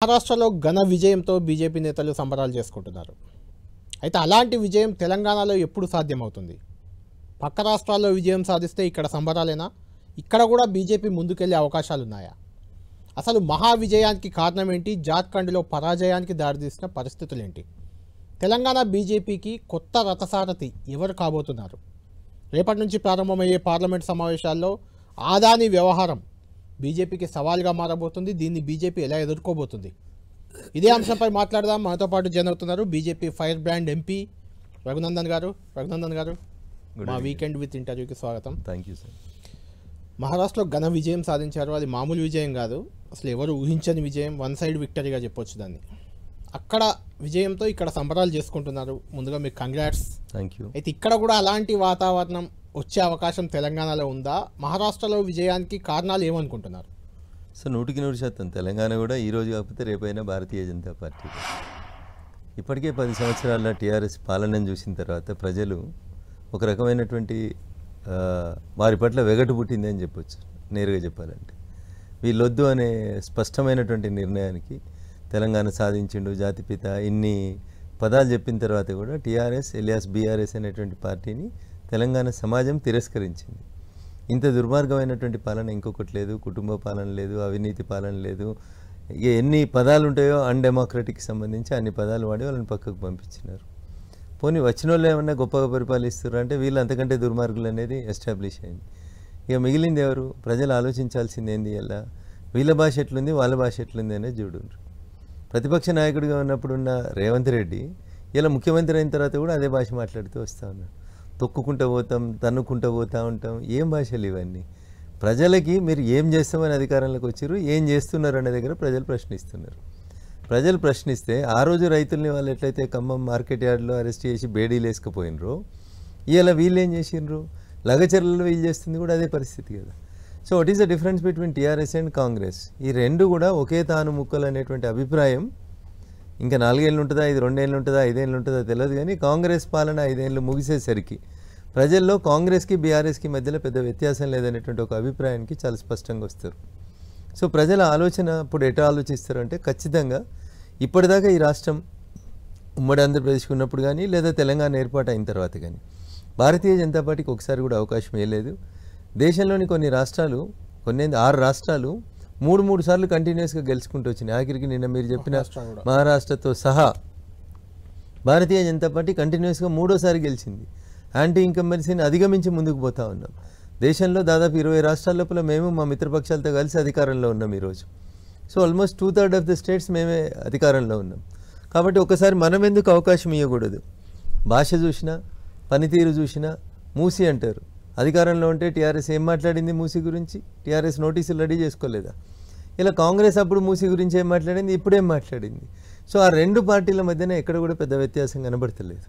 మహారాష్ట్రలో ఘన విజయంతో బీజేపీ నేతలు సంబరాలు చేసుకుంటున్నారు. అయితే అలాంటి విజయం తెలంగాణలో ఎప్పుడు సాధ్యమవుతుంది? పక్క రాష్ట్రాల్లో విజయం సాధిస్తే ఇక్కడ సంబరాలేనా? ఇక్కడ కూడా బీజేపీ ముందుకెళ్లే అవకాశాలు ఉన్నాయా? అసలు మహా విజయానికి కారణం ఏంటి? జార్ఖండ్లో పరాజయానికి దారితీసిన పరిస్థితులు ఏంటి? తెలంగాణ బీజేపీకి కొత్త రథసారథి ఎవరు కాబోతున్నారు? రేపటి నుంచి ప్రారంభమయ్యే పార్లమెంట్ సమావేశాల్లో ఆదాని వ్యవహారం బీజేపీకి సవాల్గా మారబోతుంది. దీన్ని బీజేపీ ఎలా ఎదుర్కోబోతుంది? ఇదే అంశంపై మాట్లాడదాం. మనతో పాటు జాయిన్ అవుతున్నారు BJP fire brand MP Raghunandan గారు. మా వీకెండ్ విత్ ఇంటర్వ్యూకి స్వాగతం. Thank you sir. మహారాష్ట్రలో ఘన విజయం సాధించారు. అది మామూలు విజయం కాదు, అసలు ఎవరు ఊహించని విజయం. వన్ సైడ్ విక్టరీగా చెప్పొచ్చు దాన్ని. అక్కడ విజయంతో ఇక్కడ సంబరాలు చేసుకుంటున్నారు. ముందుగా మీకు కంగ్రాట్స్. Thank you. అయితే ఇక్కడ కూడా అలాంటి వాతావరణం వచ్చే అవకాశం తెలంగాణలో ఉందా? మహారాష్ట్రలో విజయానికి కారణాలు ఏమనుకుంటున్నారు? సో 100% తెలంగాణ కూడా ఈరోజు కాకపోతే రేపైనా భారతీయ జనతా పార్టీ. ఇప్పటికే 10 సంవత్సరాల టీఆర్ఎస్ పాలనను చూసిన తర్వాత ప్రజలు ఒక రకమైనటువంటి వారి పట్ల వెగటు పుట్టింది అని చెప్పొచ్చు. నేరుగా చెప్పాలంటే వీళ్ళొద్దు అనే స్పష్టమైనటువంటి నిర్ణయానికి తెలంగాణ సాధించిండు జాతిపిత ఇన్ని పదాలు చెప్పిన తర్వాత కూడా టీఆర్ఎస్ ఎలియాస్ బీఆర్ఎస్ అనేటువంటి పార్టీని తెలంగాణ సమాజం తిరస్కరించింది. ఇంత దుర్మార్గమైనటువంటి పాలన ఇంకొకటి లేదు. కుటుంబ పాలన లేదు, అవినీతి పాలన లేదు. ఇక ఎన్ని పదాలు ఉంటాయో అన్డెమోక్రటిక్ సంబంధించి అన్ని పదాలు వాడి వాళ్ళని పక్కకు పంపించినారు. పోనీ వచ్చిన వాళ్ళు ఏమన్నా గొప్పగా పరిపాలిస్తారు అంటే వీళ్ళు అంతకంటే దుర్మార్గులు అనేది ఎస్టాబ్లిష్ అయింది. ఇక మిగిలింది ఎవరు? ప్రజలు ఆలోచించాల్సింది ఏంది? ఎలా వీళ్ళ భాష ఎట్లుంది, వాళ్ళ భాష ఎట్లుంది అనేది చూడండి. ప్రతిపక్ష నాయకుడిగా ఉన్నప్పుడున్న రేవంత్ రెడ్డి ఇలా ముఖ్యమంత్రి అయిన తర్వాత కూడా అదే భాష మాట్లాడుతూ వస్తూ ఉన్నాడు. తొక్కుకుంటూ పోతాం, తన్నుకుంటూ పోతూ ఉంటాం. ఏం భాషలు ఇవన్నీ? ప్రజలకి మీరు ఏం చేస్తామని అధికారంలోకి వచ్చారు, ఏం చేస్తున్నారు అనే దగ్గర ప్రజలు ప్రశ్నిస్తున్నారు. ప్రజలు ప్రశ్నిస్తే ఆ రోజు రైతుల్ని వాళ్ళు ఎట్లయితే ఖమ్మం మార్కెట్ యార్డ్లో అరెస్ట్ చేసి బేడీలు వేసుకుపోయినరు, ఇవాళ వీళ్ళు ఏం చేసినారు? లగచర్లలో వీళ్ళు చేస్తుంది కూడా అదే పరిస్థితి కదా. So what is the difference between TRS and Congress? ఈ రెండు కూడా ఒకే తాను ముక్కలు అనేటువంటి అభిప్రాయం ఇంకా 4 ఏళ్ళు ఉంటుందా, ఇది 2 ఏళ్ళు ఉంటుందా, 5 ఏళ్ళు ఉంటుందా తెలియదు. కానీ కాంగ్రెస్ పాలన 5 ఏళ్ళు ముగిసేసరికి ప్రజల్లో కాంగ్రెస్కి బీఆర్ఎస్కి మధ్యలో పెద్ద వ్యత్యాసం లేదనేటువంటి ఒక అభిప్రాయానికి చాలా స్పష్టంగా వస్తారు. సో ప్రజల ఆలోచన ఇప్పుడు ఎట్లా ఆలోచిస్తారంటే ఖచ్చితంగా ఇప్పటిదాకా ఈ రాష్ట్రం ఉమ్మడి ఆంధ్రప్రదేశ్కి ఉన్నప్పుడు కానీ లేదా తెలంగాణ ఏర్పాటు అయిన తర్వాత కానీ భారతీయ జనతా పార్టీకి ఒకసారి కూడా అవకాశం ఇవ్వలేదు. దేశంలోని కొన్ని రాష్ట్రాలు 6 రాష్ట్రాలు 3 సార్లు కంటిన్యూస్గా గెలుచుకుంటూ వచ్చినాయి. ఆఖరికి నిన్న మీరు చెప్పిన మహారాష్ట్రతో సహా భారతీయ జనతా పార్టీ కంటిన్యూస్గా 3వ సారి గెలిచింది. యాంటీ ఇన్కంబెన్సీని అధిగమించి ముందుకు పోతా ఉన్నాం. దేశంలో దాదాపు 20 రాష్ట్రాల లోపల మేము మా మిత్రపక్షాలతో కలిసి అధికారంలో ఉన్నాం ఈరోజు. So almost 2/3 of the states మేమే అధికారంలో ఉన్నాం. కాబట్టి ఒకసారి మనం ఎందుకు అవకాశం ఇవ్వకూడదు? భాష చూసినా, పనితీరు చూసినా మూసి అంటారు. అధికారంలో ఉంటే టీఆర్ఎస్ ఏం మాట్లాడింది మూసి గురించి? టీఆర్ఎస్ నోటీసులు రెడీ చేసుకోలేదా? ఇలా కాంగ్రెస్ అప్పుడు మూసి గురించి ఏం మాట్లాడింది, ఇప్పుడేం మాట్లాడింది? సో ఆ రెండు పార్టీల మధ్యన ఎక్కడ కూడా పెద్ద వ్యత్యాసం కనబడతలేదు.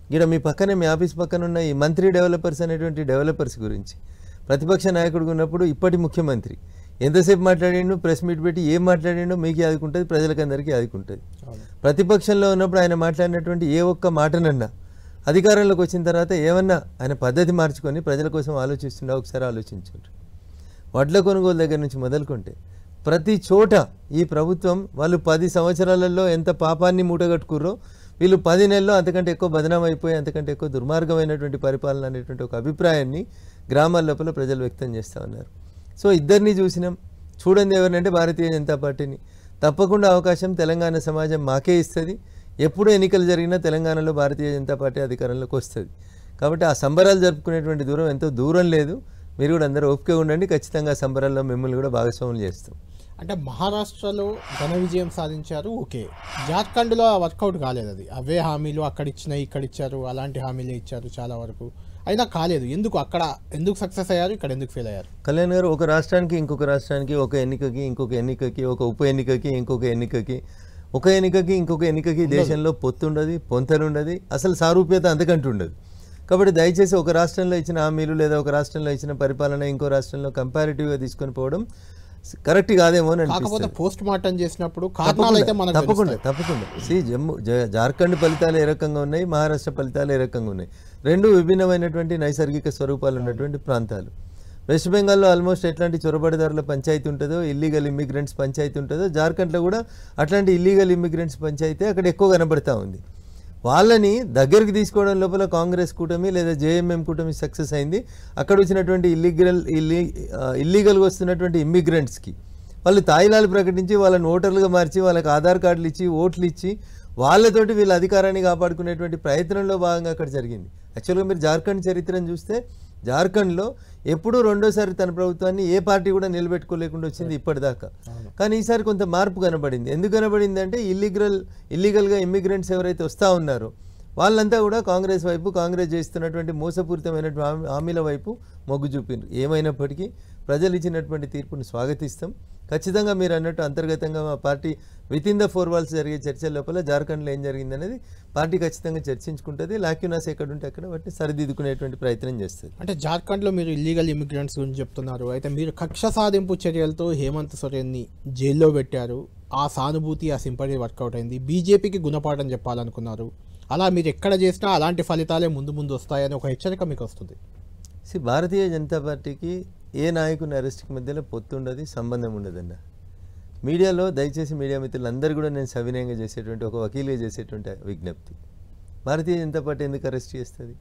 ఇక్కడ మీ పక్కనే మీ ఆఫీస్ పక్కన ఉన్న ఈ మంత్రి డెవలపర్స్ అనేటువంటి డెవలపర్స్ గురించి ప్రతిపక్ష నాయకుడిగా ఉన్నప్పుడు ఇప్పటి ముఖ్యమంత్రి ఎంతసేపు మాట్లాడిండు, ప్రెస్ మీట్ పెట్టి ఏం మాట్లాడిండో మీకు ఆదుకుంటుంది, ప్రజలకందరికీ ఆదుకుంటుంది. ప్రతిపక్షంలో ఉన్నప్పుడు ఆయన మాట్లాడినటువంటి ఏ ఒక్క మాటనన్నా అధికారంలోకి వచ్చిన తర్వాత ఏమన్నా ఆయన పద్ధతి మార్చుకొని ప్రజల కోసం ఆలోచిస్తుండే ఒకసారి ఆలోచించండి. వడ్ల కొనుగోలు దగ్గర నుంచి మొదలుకుంటే ప్రతి చోట ఈ ప్రభుత్వం వాళ్ళు 10 సంవత్సరాలలో ఎంత పాపాన్ని మూటగట్టుకుర్రో వీళ్ళు 10 నెలల్లో అంతకంటే ఎక్కువ బదనాం అయిపోయి అంతకంటే ఎక్కువ దుర్మార్గమైనటువంటి పరిపాలన అనేటువంటి ఒక అభిప్రాయాన్ని గ్రామాల లోపల ప్రజలు వ్యక్తం చేస్తూ ఉన్నారు. సో ఇద్దరిని చూసినాం. చూడండి ఎవరినంటే భారతీయ జనతా పార్టీని. తప్పకుండా అవకాశం తెలంగాణ సమాజం మాకే ఇస్తుంది. ఎప్పుడు ఎన్నికలు జరిగినా తెలంగాణలో భారతీయ జనతా పార్టీ అధికారంలోకి వస్తుంది. కాబట్టి ఆ సంబరాలు జరుపుకునేటువంటి దూరం ఎంతో దూరం లేదు. మీరు కూడా అందరూ ఓపికగా ఉండండి. ఖచ్చితంగా ఆ సంబరాల్లో మిమ్మల్ని కూడా భాగస్వాములు చేస్తాం. అంటే మహారాష్ట్రలో ఘన విజయం సాధించారు, ఓకే. జార్ఖండ్లో వర్కౌట్ కాలేదు. అది అవే హామీలు అక్కడ ఇచ్చినాయి, ఇక్కడ ఇచ్చారు, అలాంటి హామీలే ఇచ్చారు చాలా వరకు, అయినా కాలేదు. ఎందుకు అక్కడ ఎందుకు సక్సెస్ అయ్యారు, ఇక్కడ ఎందుకు ఫెయిల్ అయ్యారు? కళ్యాణ్ గారు, ఒక రాష్ట్రానికి ఇంకొక రాష్ట్రానికి, ఒక ఎన్నికకి ఇంకొక ఎన్నికకి, ఒక ఉప ఎన్నికకి ఇంకొక ఎన్నికకి, ఒక ఎన్నికకి ఇంకొక ఎన్నికకి దేశంలో పొత్తుండదు, పొంతనుండదు, అసలు సారూప్యత అంతకంటూ ఉండదు. కాబట్టి దయచేసి ఒక రాష్ట్రంలో ఇచ్చిన హామీలు లేదా ఒక రాష్ట్రంలో ఇచ్చిన పరిపాలన ఇంకో రాష్ట్రంలో కంపారిటివ్గా తీసుకొని పోవడం కరెక్ట్ కాదేమో అని అనిపిస్తుంది. పోస్ట్ మార్టం చేసినప్పుడు తప్పకుండా జార్ఖండ్ ఫలితాలు ఏ రకంగా ఉన్నాయి, మహారాష్ట్ర ఫలితాలు ఏ రకంగా ఉన్నాయి. రెండు విభిన్నమైనటువంటి నైసర్గిక స్వరూపాలు ఉన్నటువంటి ప్రాంతాలు. వెస్ట్ బెంగాల్లో ఆల్మోస్ట్ ఎట్లాంటి చొరబడిదారుల పంచాయతీ ఉంటుందో, ఇల్లీగల్ ఇమ్మిగ్రెంట్స్ పంచాయతీ ఉంటుందో, జార్ఖండ్లో కూడా అట్లాంటి ఇల్లీగల్ ఇమ్మిగ్రెంట్స్ పంచాయతీ అక్కడ ఎక్కువ కనబడతా ఉంది. వాళ్ళని దగ్గరికి తీసుకోవడం లోపల కాంగ్రెస్ కూటమి లేదా జేఎంఎం కూటమి సక్సెస్ అయింది. అక్కడ వచ్చినటువంటి ఇల్లీగల్గా వస్తున్నటువంటి ఇమ్మిగ్రెంట్స్కి వాళ్ళు తాయిలాలు ప్రకటించి వాళ్ళని ఓటర్లుగా మార్చి వాళ్ళకి ఆధార్ కార్డులు ఇచ్చి ఓట్లు ఇచ్చి వాళ్ళతోటి వీళ్ళ అధికారాన్ని కాపాడుకునేటువంటి ప్రయత్నంలో భాగంగా అక్కడ జరిగింది. యాక్చువల్గా మీరు జార్ఖండ్ చరిత్రను చూస్తే జార్ఖండ్లో ఎప్పుడూ రెండోసారి తన ప్రభుత్వాన్ని ఏ పార్టీ కూడా నిలబెట్టుకోలేకుండా వచ్చింది ఇప్పటిదాకా. కానీ ఈసారి కొంత మార్పు కనబడింది. ఎందుకు కనబడింది అంటే ఇల్లీగల్గా ఇమ్మిగ్రెంట్స్ ఎవరైతే వస్తూ ఉన్నారో వాళ్ళంతా కూడా కాంగ్రెస్ వైపు, కాంగ్రెస్ చేస్తున్నటువంటి మోసపూరితమైన హామీల వైపు మొగ్గు చూపిండ్రు. ఏమైనప్పటికీ ప్రజలు ఇచ్చినటువంటి తీర్పును స్వాగతిస్తాం. ఖచ్చితంగా మీరు అన్నట్టు అంతర్గతంగా మా పార్టీ వితిన్ ద 4 వాల్స్ జరిగే చర్చల లోపల జార్ఖండ్లో ఏం జరిగిందనేది పార్టీ ఖచ్చితంగా చర్చించుకుంటుంది. లాక్యునాస్ ఎక్కడుంటే అక్కడ వాటిని సరిదిద్దుకునేటువంటి ప్రయత్నం చేస్తుంది. అంటే జార్ఖండ్లో మీరు ఇల్లీగల్ ఇమిగ్రెంట్స్ గురించి చెప్తున్నారు. అయితే మీరు కక్ష సాధింపు చర్యలతో హేమంత్ సోరెన్ని జైల్లో పెట్టారు. ఆ సానుభూతి, ఆ సింపతి వర్కౌట్ అయింది. బీజేపీకి గుణపాఠం చెప్పాలనుకున్నారు. అలా మీరు ఎక్కడ చేసినా అలాంటి ఫలితాలే ముందు ముందు వస్తాయని ఒక హెచ్చరిక మీకు వస్తుంది. భారతీయ జనతా పార్టీకి ఏ నాయకుని అరెస్ట్కి మధ్యలో పొత్తుండదు, సంబంధం ఉండదన్న. మీడియాలో దయచేసి మీడియా మిత్రులందరూ కూడా నేను సవినయంగా చేసేటువంటి ఒక వకీలుగా చేసేటువంటి విజ్ఞప్తి, భారతీయ జనతా పార్టీ ఎందుకు అరెస్ట్ చేస్తుంది?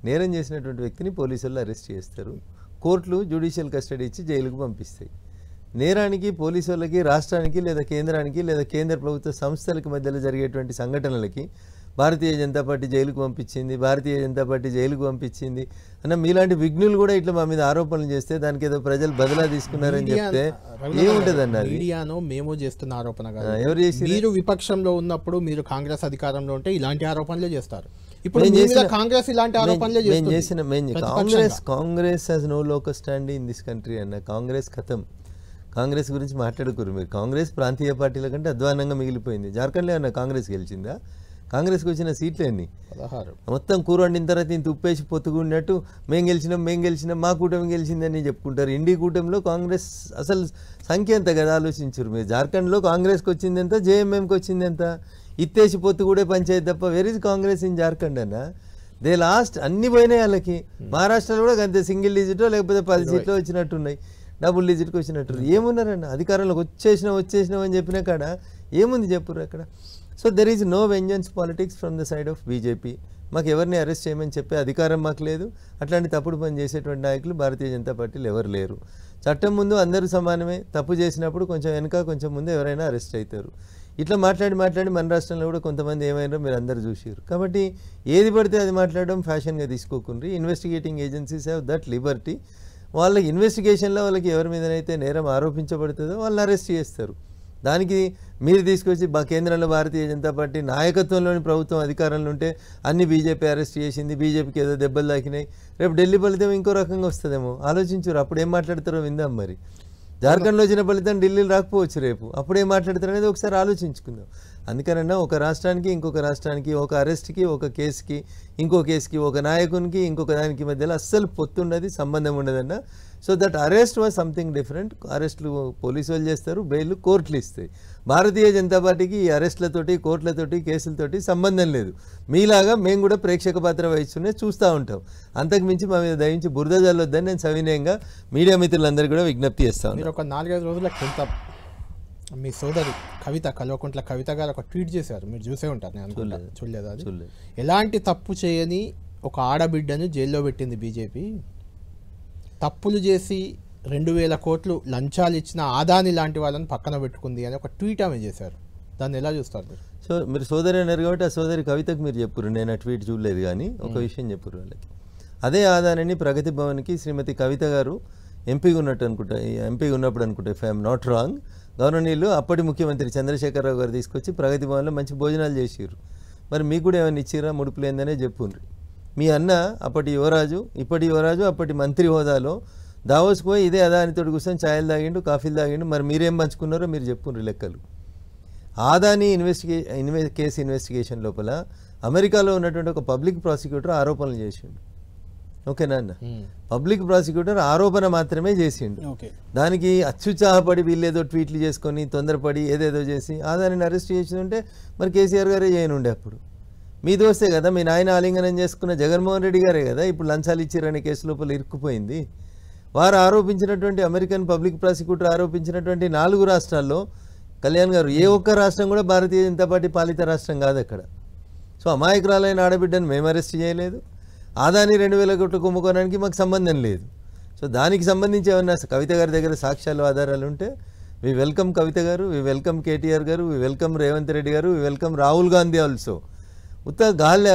నేరం చేసినటువంటి వ్యక్తిని పోలీసులు అరెస్ట్ చేస్తారు, కోర్టులు జ్యుడిషియల్ కస్టడీ ఇచ్చి జైలుకు పంపిస్తాయి. నేరానికి పోలీసు వాళ్ళకి, రాష్ట్రానికి లేదా కేంద్రానికి లేదా కేంద్ర ప్రభుత్వ సంస్థలకి మధ్యలో జరిగేటువంటి సంఘటనలకి భారతీయ జనతా పార్టీ జైలుకు పంపించింది, భారతీయ జనతా పార్టీ జైలుకు పంపించింది అన్న మీలాంటి విఘ్నులు కూడా ఇట్లా మా మీద ఆరోపణలు చేస్తే దానికి ఏదో ప్రజలు బదిలా తీసుకున్నారని చెప్తే ఏముంటుంది అన్న? మీడియాను మేము చేస్తున్న ఆరోపణ కాదు. ఎవరు చేసి? మీరు విపక్షంలో ఉన్నప్పుడు, మీరు కాంగ్రెస్ అధికారంలో ఉంటే ఇలాంటి ఆరోపణలే చేస్తారు. ఇప్పుడు కాంగ్రెస్ ఇలాంటి ఆరోపణలే చేస్తుంది. Congress has no local stand in this country అన్న. కాంగ్రెస్ ఖతం. కాంగ్రెస్ గురించి మాట్లాడుకోరు మీరు. కాంగ్రెస్ ప్రాంతీయ పార్టీల కంటే అధ్వానంగా మిగిలిపోయింది. జార్ఖండ్లో అన్న కాంగ్రెస్ గెలిచిందా? కాంగ్రెస్కి వచ్చిన సీట్లు ఎన్ని? 16. మొత్తం కూర వండిన తర్వాత ఇంత ఉప్పేసి పొత్తుకున్నట్టు మేము గెలిచినాం మా కూటమి గెలిచిందని చెప్పుకుంటారు. ఇండి కూటమిలో కాంగ్రెస్ అసలు సంఖ్య ఎంత కదా ఆలోచించారు మీరు. జార్ఖండ్లో కాంగ్రెస్కి వచ్చింది ఎంత, జేఎంఎంకి వచ్చింది ఎంత? ఇత్తేసి పొత్తు కూడా పంచాయతీ తప్ప where is Congress in Jharkhand అన్న? దే లాస్ట్ అన్ని పోయినాయి వాళ్ళకి. మహారాష్ట్రలో కూడా అంతే, సింగిల్ డిజిటో లేకపోతే 10 సీట్లు వచ్చినట్టున్నాయి, డబుల్ డిజిట్కి వచ్చినట్టు. ఏమున్నారన్న? అధికారంలోకి వచ్చేసినాం అని చెప్పిన కాడ ఏముంది చెప్పురు అక్కడ? So there is no vengeance politics from the side of BJP. మాకు ఎవరిని అరెస్ట్ చేయమని చెప్పే అధికారం మాకు లేదు. అట్లాంటి తప్పుడు పని చేసేటువంటి నాయకులు భారతీయ జనతా పార్టీలో ఎవరు లేరు. చట్టం ముందు అందరూ సమానమే. తప్పు చేసినప్పుడు కొంచెం వెనక కొంచెం ముందు ఎవరైనా అరెస్ట్ అవుతారు. ఇట్లా మాట్లాడి మన రాష్ట్రంలో కూడా కొంతమంది ఏమైనా మీరు అందరూ చూసారు. కాబట్టి ఏది పడితే అది మాట్లాడడం ఫ్యాషన్గా తీసుకోకుండ్రి. Investigating agencies have that liberty. వాళ్ళ ఇన్వెస్టిగేషన్లో వాళ్ళకి ఎవరి మీదనైతే నేరం ఆరోపించబడుతుందో వాళ్ళని అరెస్ట్ చేస్తారు. దానికి మీరు తీసుకొచ్చి కేంద్రంలో భారతీయ జనతా పార్టీ నాయకత్వంలోని ప్రభుత్వం అధికారంలో ఉంటే అన్ని బీజేపీ అరెస్ట్ చేసింది, బీజేపీకి ఏదో దెబ్బలు తాకినాయి, రేపు ఢిల్లీ ఫలితం ఇంకో రకంగా వస్తుందేమో ఆలోచించారు. అప్పుడు ఏం మాట్లాడతారో విందాం. మరి జార్ఖండ్లో వచ్చిన ఫలితం ఢిల్లీలో రాకపోవచ్చు, రేపు అప్పుడు ఏం మాట్లాడతారు అనేది ఒకసారి ఆలోచించుకుందాం. అందుకనన్నా ఒక రాష్ట్రానికి ఇంకొక రాష్ట్రానికి, ఒక అరెస్ట్కి ఒక కేసుకి ఇంకో కేసుకి, ఒక నాయకునికి ఇంకొక దానికి మధ్యలో అస్సలు పొత్తుండదు, సంబంధం ఉండదన్న. So that arrest was something different. అరెస్టులు పోలీసు వాళ్ళు చేస్తారు, బెయిల్ కోర్టులు ఇస్తాయి. భారతీయ జనతా పార్టీకి ఈ అరెస్టులతోటి, కోర్టులతోటి, కేసులతోటి సంబంధం లేదు. మీలాగా మేము కూడా ప్రేక్షక పాత్ర వహిస్తూనే చూస్తూ ఉంటాం. అంతకు మించి మా మీద దయించి బురద జల్లొద్దని నేను సవినయంగా మీడియా మిత్రులందరూ కూడా విజ్ఞప్తి చేస్తాను. మీరు ఒక 4-5 రోజుల క్రితం మీ సోదరి కవిత, కల్వకుంట్ల కవిత గారు ఒక ట్వీట్ చేశారు, మీరు చూసే ఉంటారు. నేను చూడలేదు. అది ఎలాంటి తప్పు చేయని ఒక ఆడబిడ్డను జైల్లో పెట్టింది బీజేపీ. తప్పులు చేసి 2000 కోట్లు లంచాలు ఇచ్చిన ఆదాని లాంటి వాళ్ళని పక్కన పెట్టుకుంది అని ఒక ట్వీట్ ఆమె చేశారు. దాన్ని ఎలా చూస్తారు మీరు? సో మీరు సోదరి అన్నారు కాబట్టి ఆ సోదరి కవితకు మీరు చెప్పురు, నేను ఆ ట్వీట్ చూడలేదు. కానీ ఒక విషయం చెప్పురు వాళ్ళకి. అదే ఆదానిని ప్రగతి భవన్కి శ్రీమతి కవిత గారు ఎంపీగా ఉన్నప్పుడు అనుకుంటా, ఇఫ్ ఐఎమ్ నాట్ రాంగ్, గవర్నర్లు అప్పటి ముఖ్యమంత్రి చంద్రశేఖరరావు గారు తీసుకొచ్చి ప్రగతి భవన్లో మంచి భోజనాలు చేసిర్రు. మరి మీకు కూడా ఏమైనా ఇచ్చిరా? ముడుపులేందనే చెప్పుండ్రి. మీ అన్న అప్పటి యువరాజు, ఇప్పటి యువరాజు, అప్పటి మంత్రి హోదాలో దావోస్కి పోయి ఇదే అదానితోటి కూర్చొని ఛాయలు తాగిండు, కాఫీలు తాగిండు. మరి మీరేం పంచుకున్నారో మీరు చెప్పుండ్రి లెక్కలు. ఆదాని కేసు ఇన్వెస్టిగేషన్ లోపల అమెరికాలో ఉన్నటువంటి ఒక పబ్లిక్ ప్రాసిక్యూటర్ ఆరోపణలు చేసిండు. ఓకేనా అన్న? పబ్లిక్ ప్రాసిక్యూటర్ ఆరోపణ మాత్రమే చేసిండు. దానికి అత్యుత్సాహపడి వీళ్ళేదో ట్వీట్లు చేసుకొని తొందరపడి ఏదేదో చేసి ఆదానిని అరెస్ట్ చేసి ఉంటే మరి కేసీఆర్ గారే చేయనుండే. అప్పుడు మీ దోస్తే కదా, మీ నాయన ఆలింగనం చేసుకున్న జగన్మోహన్ రెడ్డి గారే కదా ఇప్పుడు లంచాలు ఇచ్చిరనే కేసు లోపల ఇరుక్కుపోయింది. వారు ఆరోపించినటువంటి అమెరికన్ పబ్లిక్ ప్రాసిక్యూటర్ ఆరోపించినటువంటి 4 రాష్ట్రాల్లో కళ్యాణ్ గారు ఏ ఒక్క రాష్ట్రం కూడా భారతీయ జనతా పార్టీ పాలిత రాష్ట్రం కాదు అక్కడ. సో అమాయకురాలైన ఆడబిడ్డను మేము అరెస్ట్ చేయలేదు, ఆదాని 2000 కోట్ల కుంభకోణానికి మాకు సంబంధం లేదు. సో దానికి సంబంధించి ఏమన్నా కవిత గారి దగ్గర సాక్ష్యాలు ఆధారాలు ఉంటే వి వెల్కమ్ కవిత గారు, వి వెల్కమ్ కేటీఆర్ గారు, వి వెల్కమ్ రేవంత్ రెడ్డి గారు, we welcome Rahul Gandhi also. ఉత్త గాలి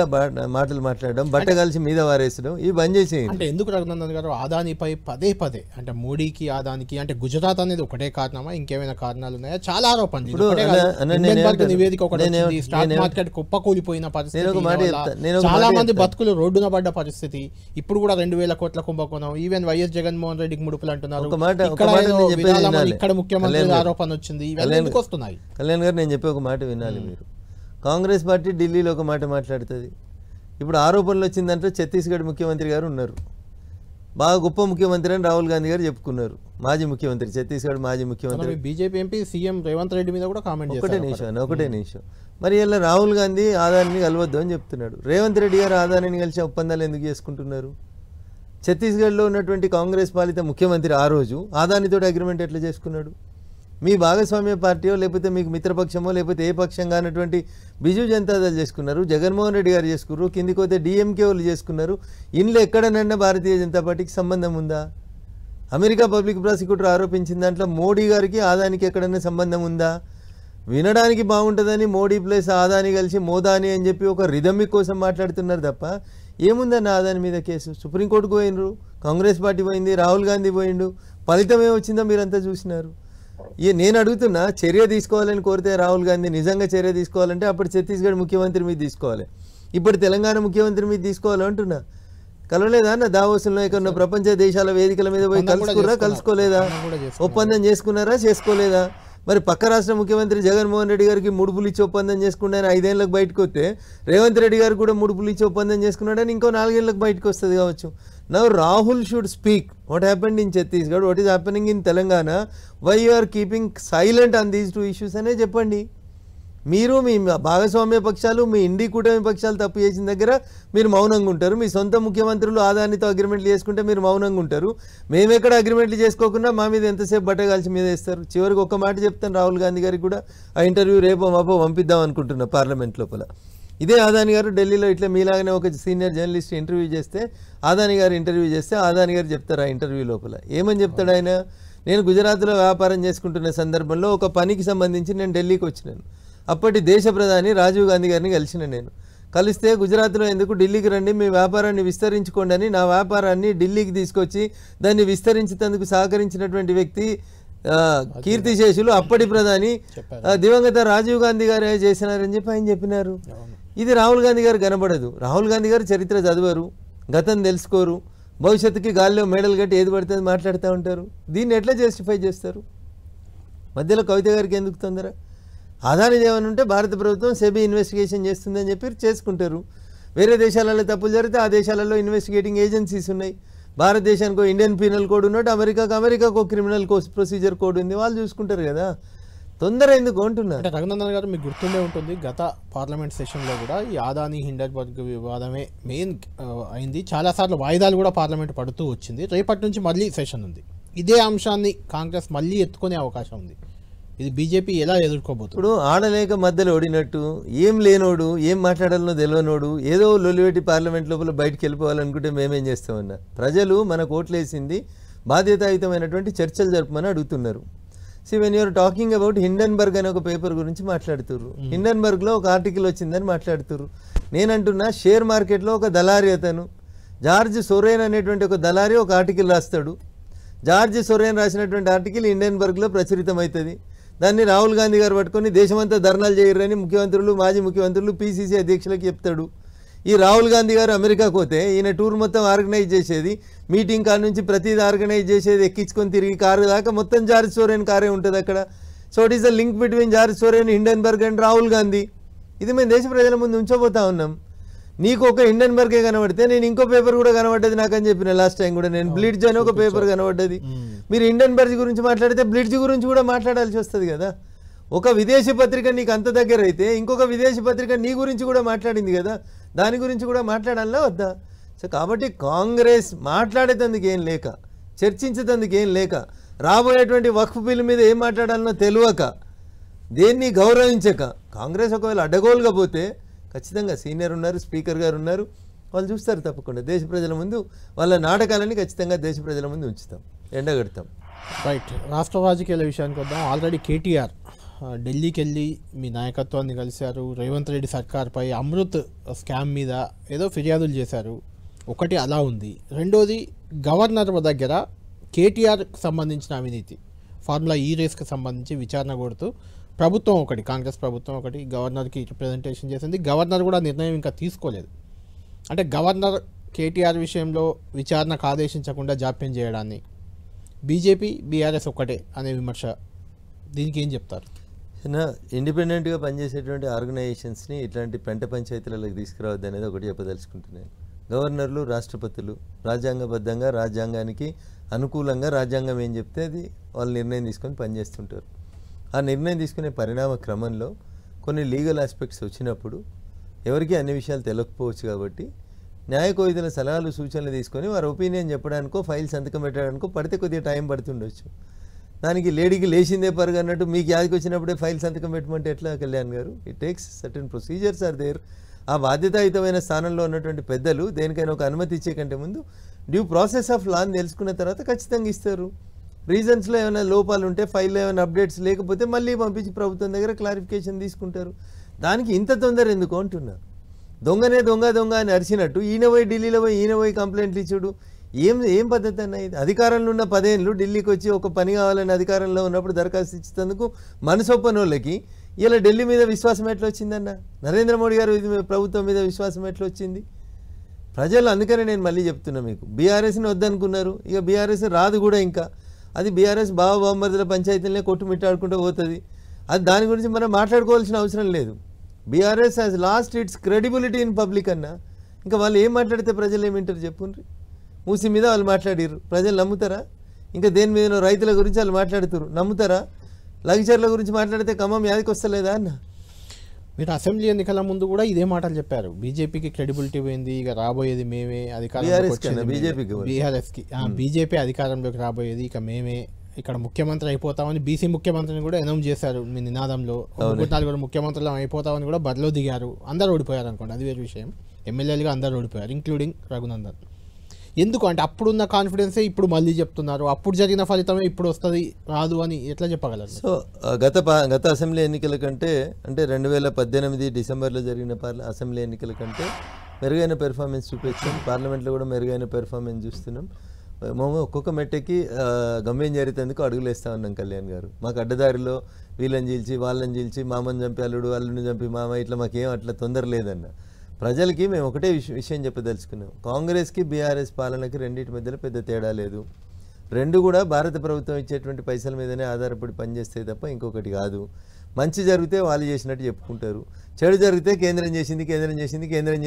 మాటలు మాట్లాడడం, బట్ట కలిసి మీద వారేసడం ఇవి బంద్ చేసేయండి. అంటే ఎందుకు రఘునందన్ గారు అదానిపై పదే పదే అంటే మోడీకి అదానికి అంటే గుజరాత్ అనేది ఒకటే కారణమా, ఇంకేమైనా కారణాలు ఉన్నాయా? చాలా ఆరోపణలు. ఇప్పుడు నివేదిక ఒకటి వచ్చింది, స్టాక్ మార్కెట్ కుప్పకూలిపోయిన పరిస్థితి, చాలా మంది బతుకులు రోడ్డున పడ్డ పరిస్థితి, ఇప్పుడు కూడా 2000 కోట్ల కుంభకోణం, ఈవెన్ వైఎస్ జగన్మోహన్ రెడ్డికి ముడుపులు అంటున్నారు, ఇక్కడ ముఖ్యమంత్రి ఆరోపణ వచ్చింది, ఇవన్నీ ఎందుకు వస్తున్నాయి? కళ్యాణ్ గారు నేను చెప్పే ఒక మాట వినాలి మీరు. కాంగ్రెస్ పార్టీ ఢిల్లీలో ఒక మాట మాట్లాడుతుంది. ఇప్పుడు ఆరోపణలు వచ్చిందంటే ఛత్తీస్గఢ్ ముఖ్యమంత్రి గారు ఉన్నారు, బాగా గొప్ప ముఖ్యమంత్రి అని రాహుల్ గాంధీ గారు చెప్పుకున్నారు. మాజీ ముఖ్యమంత్రి, ఛత్తీస్గఢ్ మాజీ ముఖ్యమంత్రి, BJP MP CM Revanth Reddy మీద కూడా కామెంట్ చేశారు. ఒకటే నిమిషం. మరి ఇలా రాహుల్ గాంధీ ఆదానిని కలవద్దు అని చెప్తున్నాడు. రేవంత్ రెడ్డి గారు ఆదానిని కలిసి ఒప్పందాలు ఎందుకు చేసుకుంటున్నారు? ఛత్తీస్గఢ్లో ఉన్నటువంటి కాంగ్రెస్ పాలిత ముఖ్యమంత్రి ఆ రోజు ఆదానితో అగ్రిమెంట్ ఎట్లా చేసుకున్నాడు? మీ భాగస్వామ్య పార్టీయో లేకపోతే మీకు మిత్రపక్షమో లేకపోతే ఏ పక్షంగా అన్నటువంటి బిజు జనతాదళ్ చేసుకున్నారు, జగన్మోహన్ రెడ్డి గారు చేసుకున్నారు, కిందికి పోతే డిఎంకే వాళ్ళు చేసుకున్నారు. ఇంట్లో ఎక్కడనన్నా భారతీయ జనతా పార్టీకి సంబంధం ఉందా? అమెరికా పబ్లిక్ ప్రాసిక్యూటర్ ఆరోపించిన దాంట్లో మోడీ గారికి ఆదానికి ఎక్కడన్నా సంబంధం ఉందా? వినడానికి బాగుంటుందని మోడీ ప్లస్ ఆదాని కలిసి మోదాని అని చెప్పి ఒక రిథమిక్ కోసం మాట్లాడుతున్నారు తప్ప ఏముందన్న ఆదాని మీద కేసు? సుప్రీంకోర్టుకు పోయినరు, కాంగ్రెస్ పార్టీ పోయింది, రాహుల్ గాంధీ పోయిండు, ఫలితం ఏమొచ్చిందో మీరంతా చూసినారు. నేను అడుగుతున్నా, చర్య తీసుకోవాలని కోరితే రాహుల్ గాంధీ నిజంగా చర్య తీసుకోవాలంటే అప్పుడు ఛత్తీస్గఢ్ ముఖ్యమంత్రి మీద తీసుకోవాలి, ఇప్పుడు తెలంగాణ ముఖ్యమంత్రి మీద తీసుకోవాలి అంటున్నా. కలవలేదా అన్న దావోసుల్లో ఎక్కడ ప్రపంచ దేశాల వేదికల మీద పోయి కలుసుకోలేదా? ఒప్పందం చేసుకున్నారా, చేసుకోలేదా? మరి పక్క రాష్ట్ర ముఖ్యమంత్రి జగన్మోహన్ రెడ్డి గారికి ముడుపులు ఇచ్చి ఒప్పందం చేసుకున్నాడని 5 ఏళ్ళకి బయటకు వస్తే రేవంత్ రెడ్డి గారు కూడా ముడుపులు ఇచ్చి ఒప్పందం చేసుకున్నాడని ఇంకో 4 ఏళ్ళకి బయటకు వస్తుంది కావచ్చు. Now Rahul should speak what happened in Chhattisgarh, what is happening in Telangana, why you are keeping silent on these 2 issues అనే చెప్పండి. మీరు మీ భాగస్వామ్య పక్షాలు, మీ ఇండి కూటమి పక్షాలు తప్పు చేసిన దగ్గర మీరు మౌనంగా ఉంటారు, మీ సొంత ముఖ్యమంత్రులు ఆదానితో అగ్రిమెంట్లు చేసుకుంటే మీరు మౌనంగా ఉంటారు, మేమెక్కడ అగ్రిమెంట్లు చేసుకోకుండా మా మీద ఎంతసేపు బట్టగాల్చి మీద వేస్తారు. చివరికి ఒక్క మాట చెప్తాను రాహుల్ గాంధీ గారికి కూడా, ఆ ఇంటర్వ్యూ రేపో మాపో పంపిద్దాం అనుకుంటున్నా పార్లమెంట్ లోపల. ఇదే ఆదాని గారు ఢిల్లీలో ఇట్లా మీలాగానే ఒక సీనియర్ జర్నలిస్ట్ ఇంటర్వ్యూ చేస్తే, ఆదాని గారు ఇంటర్వ్యూ చేస్తే ఆదాని గారు చెప్తారు ఆ ఇంటర్వ్యూ లోపల ఏమని చెప్తాడు ఆయన, నేను గుజరాత్లో వ్యాపారం చేసుకుంటున్న సందర్భంలో ఒక పనికి సంబంధించి నేను ఢిల్లీకి వచ్చినాను. అప్పటి దేశ ప్రధాని రాజీవ్ గాంధీ గారిని కలిసిన నేను. కలిస్తే గుజరాత్లో ఎందుకు ఢిల్లీకి రండి, మీ వ్యాపారాన్ని విస్తరించుకోండి అని నా వ్యాపారాన్ని ఢిల్లీకి తీసుకొచ్చి దాన్ని విస్తరించేందుకు సహకరించినటువంటి వ్యక్తి కీర్తిశేషులు అప్పటి ప్రధాని దివంగత రాజీవ్ గాంధీ గారు చేసినారని చెప్పి ఆయన చెప్పినారు. ఇది రాహుల్ గాంధీ గారు కనబడదు. రాహుల్ గాంధీ గారు చరిత్ర చదవరు, గతం తెలుసుకోరు, భవిష్యత్తుకి గాల్లో మేడలు కట్టి ఏది పడితే మాట్లాడుతూ ఉంటారు. దీన్ని ఎట్లా జస్టిఫై చేస్తారు? మధ్యలో కవిత గారికి ఎందుకు తొందర? ఆదాని ఏమని ఉంటే భారత ప్రభుత్వం సెబీ ఇన్వెస్టిగేషన్ చేస్తుందని చెప్పి చేసుకుంటారు. వేరే దేశాలలో తప్పులు జరిగితే ఆ దేశాలలో ఇన్వెస్టిగేటింగ్ ఏజెన్సీస్ ఉన్నాయి. భారతదేశానికి ఇండియన్ పీనల్ కోడ్ ఉన్నట్టు అమెరికాకు క్రిమినల్ ప్రొసీజర్ కోడ్ ఉంది, వాళ్ళు చూసుకుంటారు కదా. తొందర ఎందుకు అంటున్నా? అంటే రఘునందన్ గారు మీకు గుర్తుండే ఉంటుంది, గత పార్లమెంట్ సెషన్లో కూడా ఈ ఆదాని హిండన్బర్గ్ వివాదమే మెయిన్ అయింది. చాలాసార్లు వాయిదాలు కూడా పార్లమెంట్ పడుతూ వచ్చింది. రేపటి నుంచి మళ్ళీ సెషన్ ఉంది. ఇదే అంశాన్ని కాంగ్రెస్ మళ్ళీ ఎత్తుకునే అవకాశం ఉంది. ఇది బీజేపీ ఎలా ఎదుర్కోబోతుంది? ఇప్పుడు ఆడలేక మధ్యలో ఓడినట్టు, ఏం లేనోడు, ఏం మాట్లాడాలనో తెలియనోడు ఏదో లొలిపెట్టి పార్లమెంట్ లోపల బయటకు వెళ్ళిపోవాలనుకుంటే మేమేం చేస్తామన్నా? ప్రజలు మనకు ఓట్లేసింది బాధ్యతాయుతమైనటువంటి చర్చలు జరపమని అడుగుతున్నారు. See when you're talking about Hindenburg అనే ఒక పేపర్ గురించి మాట్లాడుతున్నారు. హిండన్బర్గ్లో ఒక ఆర్టికల్ వచ్చిందని మాట్లాడుతున్నారు. నేనంటున్నా, షేర్ మార్కెట్లో ఒక దళారి అతను జార్జ్ సొరేన్ అనేటువంటి ఒక దళారి ఒక ఆర్టికల్ రాస్తాడు. జార్జ్ సొరేన్ రాసినటువంటి ఆర్టికల్ హిండన్బర్గ్లో ప్రచురితం అవుతుంది. దాన్ని రాహుల్ గాంధీ గారు పట్టుకొని దేశమంతా ధర్నాలు చేయరని ముఖ్యమంత్రులు, మాజీ ముఖ్యమంత్రులు, పీసీసీ అధ్యక్షులకు చెప్తాడు. ఈ రాహుల్ గాంధీ గారు అమెరికాకు పోతే ఈయన టూర్ మొత్తం ఆర్గనైజ్ చేసేది, మీటింగ్ కార్ నుంచి ప్రతిదీ ఆర్గనైజ్ చేసేది, ఎక్కించుకొని తిరిగి కారు దాకా మొత్తం జార్జ్ సొరేన్ కారే ఉంటుంది అక్కడ. So it is the link between George Soren, Hindenburg and Rahul Gandhi. ఇది మేము దేశ ప్రజల ముందు ఉంచబోతా ఉన్నాం. నీకు ఒక హిండన్బర్గే కనబడితే నేను ఇంకో పేపర్ కూడా కనబడ్డది నాకని చెప్పిన లాస్ట్ టైం కూడా, నేను బ్లిడ్జ్ అని ఒక పేపర్ కనబడ్డది. మీరు హిండన్బర్గ్ గురించి మాట్లాడితే బ్లిడ్జ్ గురించి కూడా మాట్లాడాల్సి వస్తుంది కదా. ఒక విదేశీ పత్రిక నీకు అంత దగ్గర అయితే ఇంకొక విదేశీ పత్రిక నీ గురించి కూడా మాట్లాడింది కదా, దాని గురించి కూడా మాట్లాడాలా వద్దా? సో కాబట్టి కాంగ్రెస్ మాట్లాడేందుకు ఏం లేక చర్చించేందుకు ఏం లేక, రాబోయేటువంటి వక్ఫ్ బిల్లు మీద ఏం మాట్లాడాలనో తెలియక, దేన్ని గౌరవించక కాంగ్రెస్ ఒకవేళ అడ్డగోలుగా పోతే ఖచ్చితంగా సీనియర్ ఉన్నారు, స్పీకర్ గారు ఉన్నారు, వాళ్ళు చూస్తారు తప్పకుండా. దేశ ప్రజల ముందు వాళ్ళ నాటకాలని ఖచ్చితంగా దేశ ప్రజల ముందు ఉంచుతాం, ఎండగడతాం. రైట్. రాష్ట్ర రాజకీయాల విషయానికి వద్దాం. ఆల్రెడీ కేటీఆర్ ఢిల్లీకి వెళ్ళి మీ నాయకత్వాన్ని కలిశారు. రేవంత్ రెడ్డి సర్కార్పై అమృత్ స్కామ్ మీద ఏదో ఫిర్యాదులు చేశారు. ఒకటి అలా ఉంది. రెండోది గవర్నర్ దగ్గర కేటీఆర్కి సంబంధించిన అవినీతి, ఫార్ములా ఈ రేస్కి సంబంధించి విచారణ కొడుతూ ప్రభుత్వం ఒకటి, కాంగ్రెస్ ప్రభుత్వం ఒకటి గవర్నర్కి రిప్రజెంటేషన్ చేసింది. గవర్నర్ కూడా నిర్ణయం ఇంకా తీసుకోలేదు. అంటే గవర్నర్ కేటీఆర్ విషయంలో విచారణకు ఆదేశించకుండా జాప్యం చేయడాన్ని బీజేపీ బీఆర్ఎస్ ఒక్కటే అనే విమర్శ, దీనికి ఏం చెప్తారు? ఇండిపెండెంట్గా పనిచేసేటువంటి ఆర్గనైజేషన్స్ని ఇట్లాంటి పెంట పంచాయతీలకు తీసుకురావద్దు అనేది ఒకటి చెప్పదలుచుకుంటున్నాను. గవర్నర్లు, రాష్ట్రపతులు రాజ్యాంగబద్ధంగా రాజ్యాంగానికి అనుకూలంగా రాజ్యాంగం ఏం చెప్తే అది వాళ్ళు నిర్ణయం తీసుకొని పనిచేస్తుంటారు. ఆ నిర్ణయం తీసుకునే పరిణామ క్రమంలో కొన్ని లీగల్ ఆస్పెక్ట్స్ వచ్చినప్పుడు ఎవరికి అన్ని విషయాలు తెలియకపోవచ్చు. కాబట్టి న్యాయ కోవిధుల సలహాలు సూచనలు తీసుకొని వారి ఒపీనియన్ చెప్పడానికో ఫైల్ సంతకం పెట్టడానికో పడితే కొద్దిగా టైం పడుతుండొచ్చు. దానికి లేడీకి లేచిందే పరుగు అన్నట్టు మీకు యాదికి వచ్చినప్పుడే ఫైల్ సంతకం పెట్టమంటే ఎట్లా కళ్యాణ్ గారు? It takes certain procedures are there. ఆ బాధ్యతాయుతమైన స్థానంలో ఉన్నటువంటి పెద్దలు దేనికైనా ఒక అనుమతి ఇచ్చే కంటే ముందు డ్యూ ప్రాసెస్ ఆఫ్ లాని తెలుసుకున్న తర్వాత ఖచ్చితంగా ఇస్తారు. రీజన్స్లో ఏమైనా లోపాలు ఉంటే, ఫైల్లో ఏమైనా అప్డేట్స్ లేకపోతే మళ్ళీ పంపించి ప్రభుత్వం దగ్గర క్లారిఫికేషన్ తీసుకుంటారు. దానికి ఇంత తొందర ఎందుకు అంటున్నా? దొంగనే దొంగ దొంగ అని అరిచినట్టు ఈయన పోయి ఢిల్లీలో పోయి ఈయన పోయి కంప్లైంట్లు ఇచ్చుడు ఏం పద్ధతి అన్న ఇది? అధికారంలో ఉన్న 10 ఏళ్ళు ఢిల్లీకి వచ్చి ఒక పని కావాలని అధికారంలో ఉన్నప్పుడు దరఖాస్తు ఇచ్చేందుకు మనసొప్పని వాళ్ళకి ఇలా ఢిల్లీ మీద విశ్వాసం ఎట్లా వచ్చిందన్న? నరేంద్ర మోడీ గారు ప్రభుత్వం మీద విశ్వాసం ఎట్లా వచ్చింది? ప్రజలు అందుకనే నేను మళ్ళీ చెప్తున్నా మీకు, బీఆర్ఎస్ని వద్దనుకున్నారు, ఇక బీఆర్ఎస్ రాదు కూడా. ఇంకా అది బీఆర్ఎస్ బావమరుదుల పంచాయతీలనే కొట్టుమిట్టాడుకుంటూ పోతుంది. అది దాని గురించి మనం మాట్లాడుకోవాల్సిన అవసరం లేదు. BRS has lost its credibility in public అన్న. ఇంకా వాళ్ళు ఏం మాట్లాడితే ప్రజలు ఏమింటారు చెప్పుండ్రి? మూసి మీద వాళ్ళు మాట్లాడారు, ప్రజలు నమ్ముతారా? ఇంకా దేని మీద రైతుల గురించి వాళ్ళు మాట్లాడుతారు, నమ్ముతారా? లగ్జర్ల గురించి మాట్లాడితే ఖమ్మం యాదికి వస్తలేదా అన్న? మీరు అసెంబ్లీ ఎన్నికల ముందు కూడా ఇదే మాటలు చెప్పారు. బీజేపీకి క్రెడిబిలిటీ పోయింది, ఇక రాబోయేది మేమే బీజేపీ అధికారంలోకి రాబోయేది ఇక మేమే, ఇక్కడ ముఖ్యమంత్రి అయిపోతామని బీసీ ముఖ్యమంత్రిని కూడా అనౌన్స్ చేశారు మీ నినాదంలో. 4 ముఖ్యమంత్రులు అయిపోతామని కూడా బరిలో దిగారు. అందరూ ఓడిపోయారు అనుకోండి, అది వేరే విషయం. ఎమ్మెల్యేలుగా అందరూ ఓడిపోయారు, ఇంక్లూడింగ్ రఘునందన్. ఎందుకు అంటే అప్పుడున్న కాన్ఫిడెన్సే ఇప్పుడు మళ్ళీ చెప్తున్నారు, అప్పుడు జరిగిన ఫలితమే ఇప్పుడు వస్తుంది రాదు అని ఎట్లా చెప్పగలరు? సో గత అసెంబ్లీ ఎన్నికల కంటే, అంటే 2018 డిసెంబర్లో జరిగిన అసెంబ్లీ ఎన్నికల కంటే మెరుగైన పెర్ఫార్మెన్స్ చూపించాం. పార్లమెంట్లో కూడా మెరుగైన పెర్ఫార్మెన్స్ చూస్తున్నాం. మేము ఒక్కొక్క మెట్టకి గమ్యం జరిగేందుకు అడుగులు వేస్తా ఉన్నాం. కళ్యాణ్ గారు మాకు అడ్డదారిలో వీళ్ళని చీల్చి వాళ్ళని చీల్చి మామని చంపి అల్లుడిని చంపి మామ ఇట్లా మాకేం అట్లా తొందర లేదన్న. ప్రజలకి మేము ఒకటే విషయం చెప్పదలుచుకున్నాం. కాంగ్రెస్కి బీఆర్ఎస్ పాలనకి రెండింటి మధ్యలో పెద్ద తేడా లేదు. రెండు కూడా భారత ప్రభుత్వం ఇచ్చేటువంటి పైసల మీదనే ఆధారపడి పనిచేస్తే తప్ప ఇంకొకటి కాదు. మంచి జరిగితే వాళ్ళు చేసినట్టు చెప్పుకుంటారు, చెడు జరిగితే కేంద్రం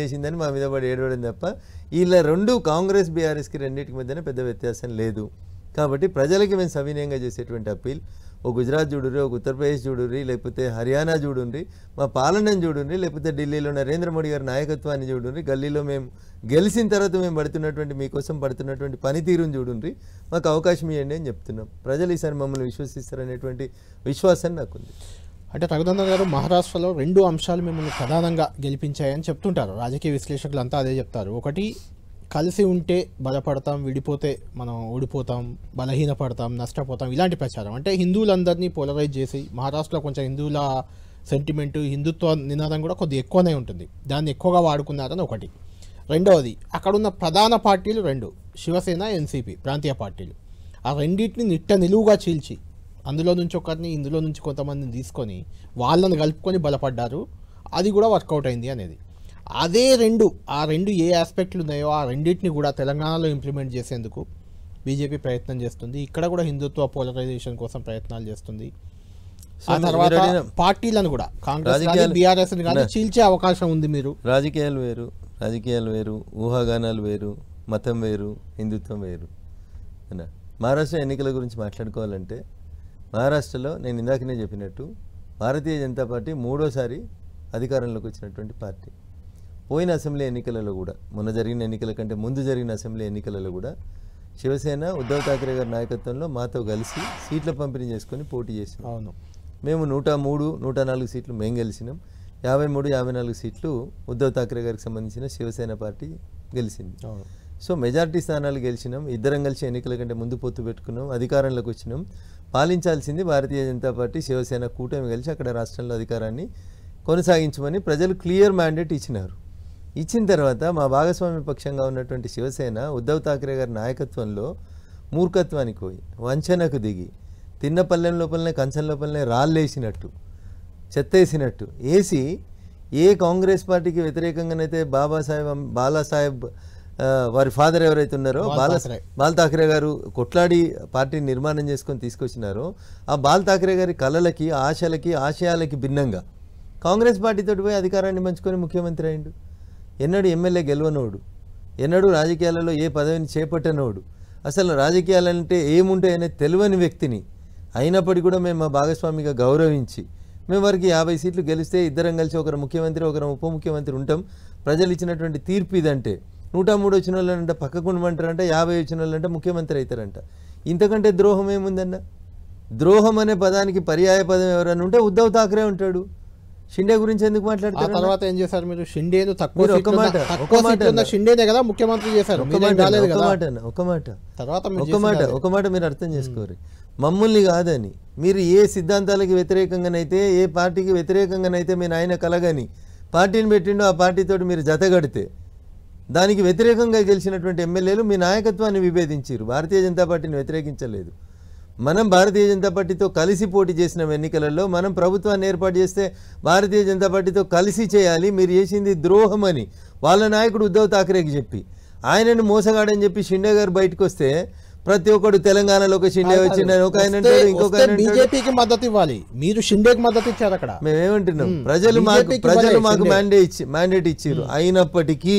చేసిందని మా మీద పడి ఏడవడం తప్ప ఇలా రెండు కాంగ్రెస్ బీఆర్ఎస్కి రెండింటికి మధ్యన పెద్ద వ్యత్యాసం లేదు. కాబట్టి ప్రజలకి మేము సవినయంగా చేసేటువంటి అప్పీల్, ఓ గుజరాత్ చూడుర్రి, ఒక ఉత్తరప్రదేశ్ చూడుర్రి, లేకపోతే హర్యానా చూడుండ్రి, మా పాలనను చూడుండ్రి, లేకపోతే ఢిల్లీలో నరేంద్ర మోడీ గారి నాయకత్వాన్ని చూడుండ్రి, గల్లీలో మేము గెలిచిన తర్వాత మేము పడుతున్నటువంటి మీకోసం పడుతున్నటువంటి పనితీరుని చూడుండ్రి, మాకు అవకాశం ఇవ్వండి అని చెప్తున్నాం. ప్రజలు ఈసారి మమ్మల్ని విశ్వసిస్తారనేటువంటి విశ్వాసం నాకుంది. అంటే రఘునందన్ గారు, మహారాష్ట్రలో 2 అంశాలు మిమ్మల్ని ప్రధానంగా గెలిపించాయని చెప్తుంటారు. రాజకీయ విశ్లేషకులు అంతా అదే చెప్తారు. ఒకటి, కలిసి ఉంటే బలపడతాం, విడిపోతే మనం ఓడిపోతాం, బలహీనపడతాం, నష్టపోతాం, ఇలాంటి ప్రచారం. అంటే హిందువులందరినీ పోలరైజ్ చేసి, మహారాష్ట్రలో కొంచెం హిందువుల సెంటిమెంటు, హిందుత్వ నినాదం కూడా కొద్దిగా ఎక్కువనే ఉంటుంది, దాన్ని ఎక్కువగా వాడుకున్నారని ఒకటి. రెండవది, అక్కడున్న ప్రధాన పార్టీలు 2, శివసేన, ఎన్సీపీ ప్రాంతీయ పార్టీలు. ఆ రెండింటిని నిలువుగా చీల్చి అందులో నుంచి ఒకరిని, ఇందులో నుంచి కొంతమందిని తీసుకొని వాళ్ళని కలుపుకొని బలపడ్డారు. అది కూడా వర్కౌట్ అయింది అనేది. అదే ఆ రెండు ఏ ఆస్పెక్ట్లు ఉన్నాయో ఆ రెండింటిని కూడా తెలంగాణలో ఇంప్లిమెంట్ చేసేందుకు బీజేపీ ప్రయత్నం చేస్తుంది. ఇక్కడ కూడా హిందుత్వ పోలరైజేషన్ కోసం ప్రయత్నాలు చేస్తుంది. ఆ తర్వాత పార్టీలను కూడా కాంగ్రెస్ బీఆర్ఎస్ చీల్చే అవకాశం ఉంది. మీరు రాజకీయాలు వేరు, ఊహాగానాలు వేరు, మతం వేరు, హిందుత్వం వేరు. మహారాష్ట్ర ఎన్నికల గురించి మాట్లాడుకోవాలంటే, మహారాష్ట్రలో నేను ఇందాకనే చెప్పినట్టు భారతీయ జనతా పార్టీ 3వసారి అధికారంలోకి వచ్చినటువంటి పార్టీ. పోయిన అసెంబ్లీ ఎన్నికలలో కూడా, మొన్న జరిగిన ఎన్నికల కంటే ముందు జరిగిన అసెంబ్లీ ఎన్నికలలో కూడా శివసేన ఉద్ధవ్ ఠాక్రే గారి నాయకత్వంలో మాతో కలిసి సీట్ల పంపిణీ చేసుకొని పోటీ చేసినాం. అవును. మేము 103, 104 సీట్లు మేము గెలిచినాం. 53, 54 సీట్లు ఉద్ధవ్ ఠాక్రే గారికి సంబంధించిన శివసేన పార్టీ గెలిచింది. సో మెజారిటీ స్థానాలు గెలిచినాం. ఇద్దరం కలిసి ఎన్నికల కంటే ముందు పొత్తు పెట్టుకున్నాం, అధికారంలోకి వచ్చినాం. పాలించాల్సింది భారతీయ జనతా పార్టీ శివసేన కూటమి కలిసి అక్కడ రాష్ట్రంలో అధికారాన్ని కొనసాగించమని ప్రజలు క్లియర్ మ్యాండేట్ ఇచ్చినారు. ఇచ్చిన తర్వాత మా భాగస్వామ్య పక్షంగా ఉన్నటువంటి శివసేన ఉద్ధవ్ ఠాక్రే గారి నాయకత్వంలో మూర్ఖత్వానికి పోయి వంచనకు దిగి తిన్న పల్లెం లోపలనే కంచం లోపలనే రాళ్ళేసినట్టు చెత్తేసినట్టు వేసి ఏ కాంగ్రెస్ పార్టీకి వ్యతిరేకంగానైతే బాలాసాహెబ్ వారి ఫాదర్ ఎవరైతే ఉన్నారో బాల్ ఠాక్రే గారు కొట్లాడి పార్టీని నిర్మాణం చేసుకొని తీసుకొచ్చినారో ఆ బాల్ ఠాక్రే గారి కళలకి ఆశలకి ఆశయాలకి భిన్నంగా కాంగ్రెస్ పార్టీతో పోయి అధికారాన్ని పంచుకొని ముఖ్యమంత్రి అయిండు. ఎన్నడూ ఎమ్మెల్యే గెలవనోడు, ఎన్నడూ రాజకీయాలలో ఏ పదవిని చేపట్టనోడు, అసలు రాజకీయాలంటే ఏముంటాయనే తెలియని వ్యక్తిని అయినప్పటికీ కూడా మేము మా భాగస్వామిగా గౌరవించి మేము వారికి 50 సీట్లు గెలిస్తే ఇద్దరం కలిసి ఒకరు ముఖ్యమంత్రి ఒకరు ఉప ముఖ్యమంత్రి ఉంటాం. ప్రజలు ఇచ్చినటువంటి తీర్పు ఇదంటే 103 వచ్చిన వాళ్ళంట పక్కకు ఉండమంటారంట, 50 వచ్చిన వాళ్ళంట ముఖ్యమంత్రి అవుతారంట. ఇంతకంటే ద్రోహం ఏముందన్న? ద్రోహం అనే పదానికి పర్యాయ పదం ఎవరన్నా ఉంటే ఉద్ధవ్ ఠాక్రే ఉంటాడు. షిండే గురించి ఎందుకు మాట్లాడతారు? తర్వాత ఏం చేశారు మీరు? షిండేను షిండేనే కదా ముఖ్యమంత్రి చేశారు. ఒక మాట మీరు అర్థం చేసుకోరు. మమ్మల్ని కాదని మీరు ఏ సిద్ధాంతాలకి వ్యతిరేకంగానైతే ఏ పార్టీకి వ్యతిరేకంగానైతే మీ నాయన కలగని పార్టీని పెట్టిండో ఆ పార్టీతోటి మీరు జతగడితే దానికి వ్యతిరేకంగా గెలిచినటువంటి ఎమ్మెల్యేలు మీ నాయకత్వాన్ని విభేదించారు. భారతీయ జనతా పార్టీని వ్యతిరేకించలేదు. మనం భారతీయ జనతా పార్టీతో కలిసి పోటీ చేసిన ఎన్నికలలో మనం ప్రభుత్వాన్ని ఏర్పాటు చేస్తే భారతీయ జనతా పార్టీతో కలిసి చేయాలి. మీరు చేసింది ద్రోహం అని వాళ్ళ నాయకుడు ఉద్ధవ్ ఠాక్రేకి చెప్పి ఆయనను మోసగాడని చెప్పి షిండే గారు బయటకు వస్తే ప్రతి ఒక్కడు తెలంగాణలో ఒక షిండే వచ్చిందని ఒక ఆయన అంటాడు, ఇంకొక ఆయన బీజేపీకి మద్దతు ఇవ్వాలి. మీరు షిండేకి మద్దతు ఇచ్చారు. అక్కడ మేమేమంటున్నాం, ప్రజలు మాకు మ్యాండేట్ ఇచ్చారు. అయినప్పటికీ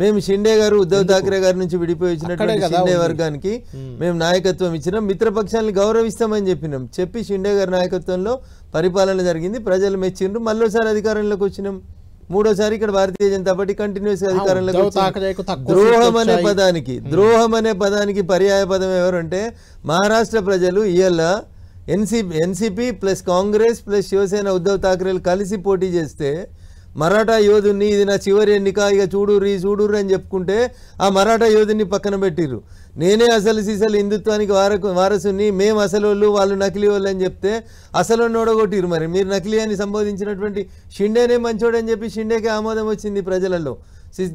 మేము షిండే గారు ఉద్ధవ్ ఠాక్రే గారి నుంచి విడిపోయి వచ్చినటువంటి షిండే వర్గానికి మేము నాయకత్వం ఇచ్చినాం, మిత్రపక్షాలను గౌరవిస్తామని చెప్పి షిండే గారి నాయకత్వంలో పరిపాలన జరిగింది. ప్రజలు మెచ్చిండ్రు. మళ్ళోసారి అధికారంలోకి వచ్చినాం. మూడోసారి ఇక్కడ భారతీయ జనతా పార్టీ కంటిన్యూస్ అధికారంలోకి వచ్చింది. ద్రోహం అనే పదానికి పర్యాయ పదం ఎవరంటే మహారాష్ట్ర ప్రజలు ఇవాళ NCP plus Congress plus Shiv Sena Uddhav ఠాక్రేలు కలిసి పోటీ చేస్తే మరాఠా యోధుని ఇది నా చివరి ఎన్నిక ఇక చూడుర్రి అని చెప్పుకుంటే ఆ మరాఠా యోధుని పక్కన పెట్టిర్రు. నేనే అసలు సీసలు హిందుత్వానికి వారసుని, మేము అసలు వాళ్ళు నకిలీ వాళ్ళు అని చెప్తే అసలు ఓడగొట్టిరు. మరి మీరు నకిలీ అని సంబోధించినటువంటి షిండేనే మంచోడని చెప్పి షిండేకి ఆమోదం వచ్చింది ప్రజలలో.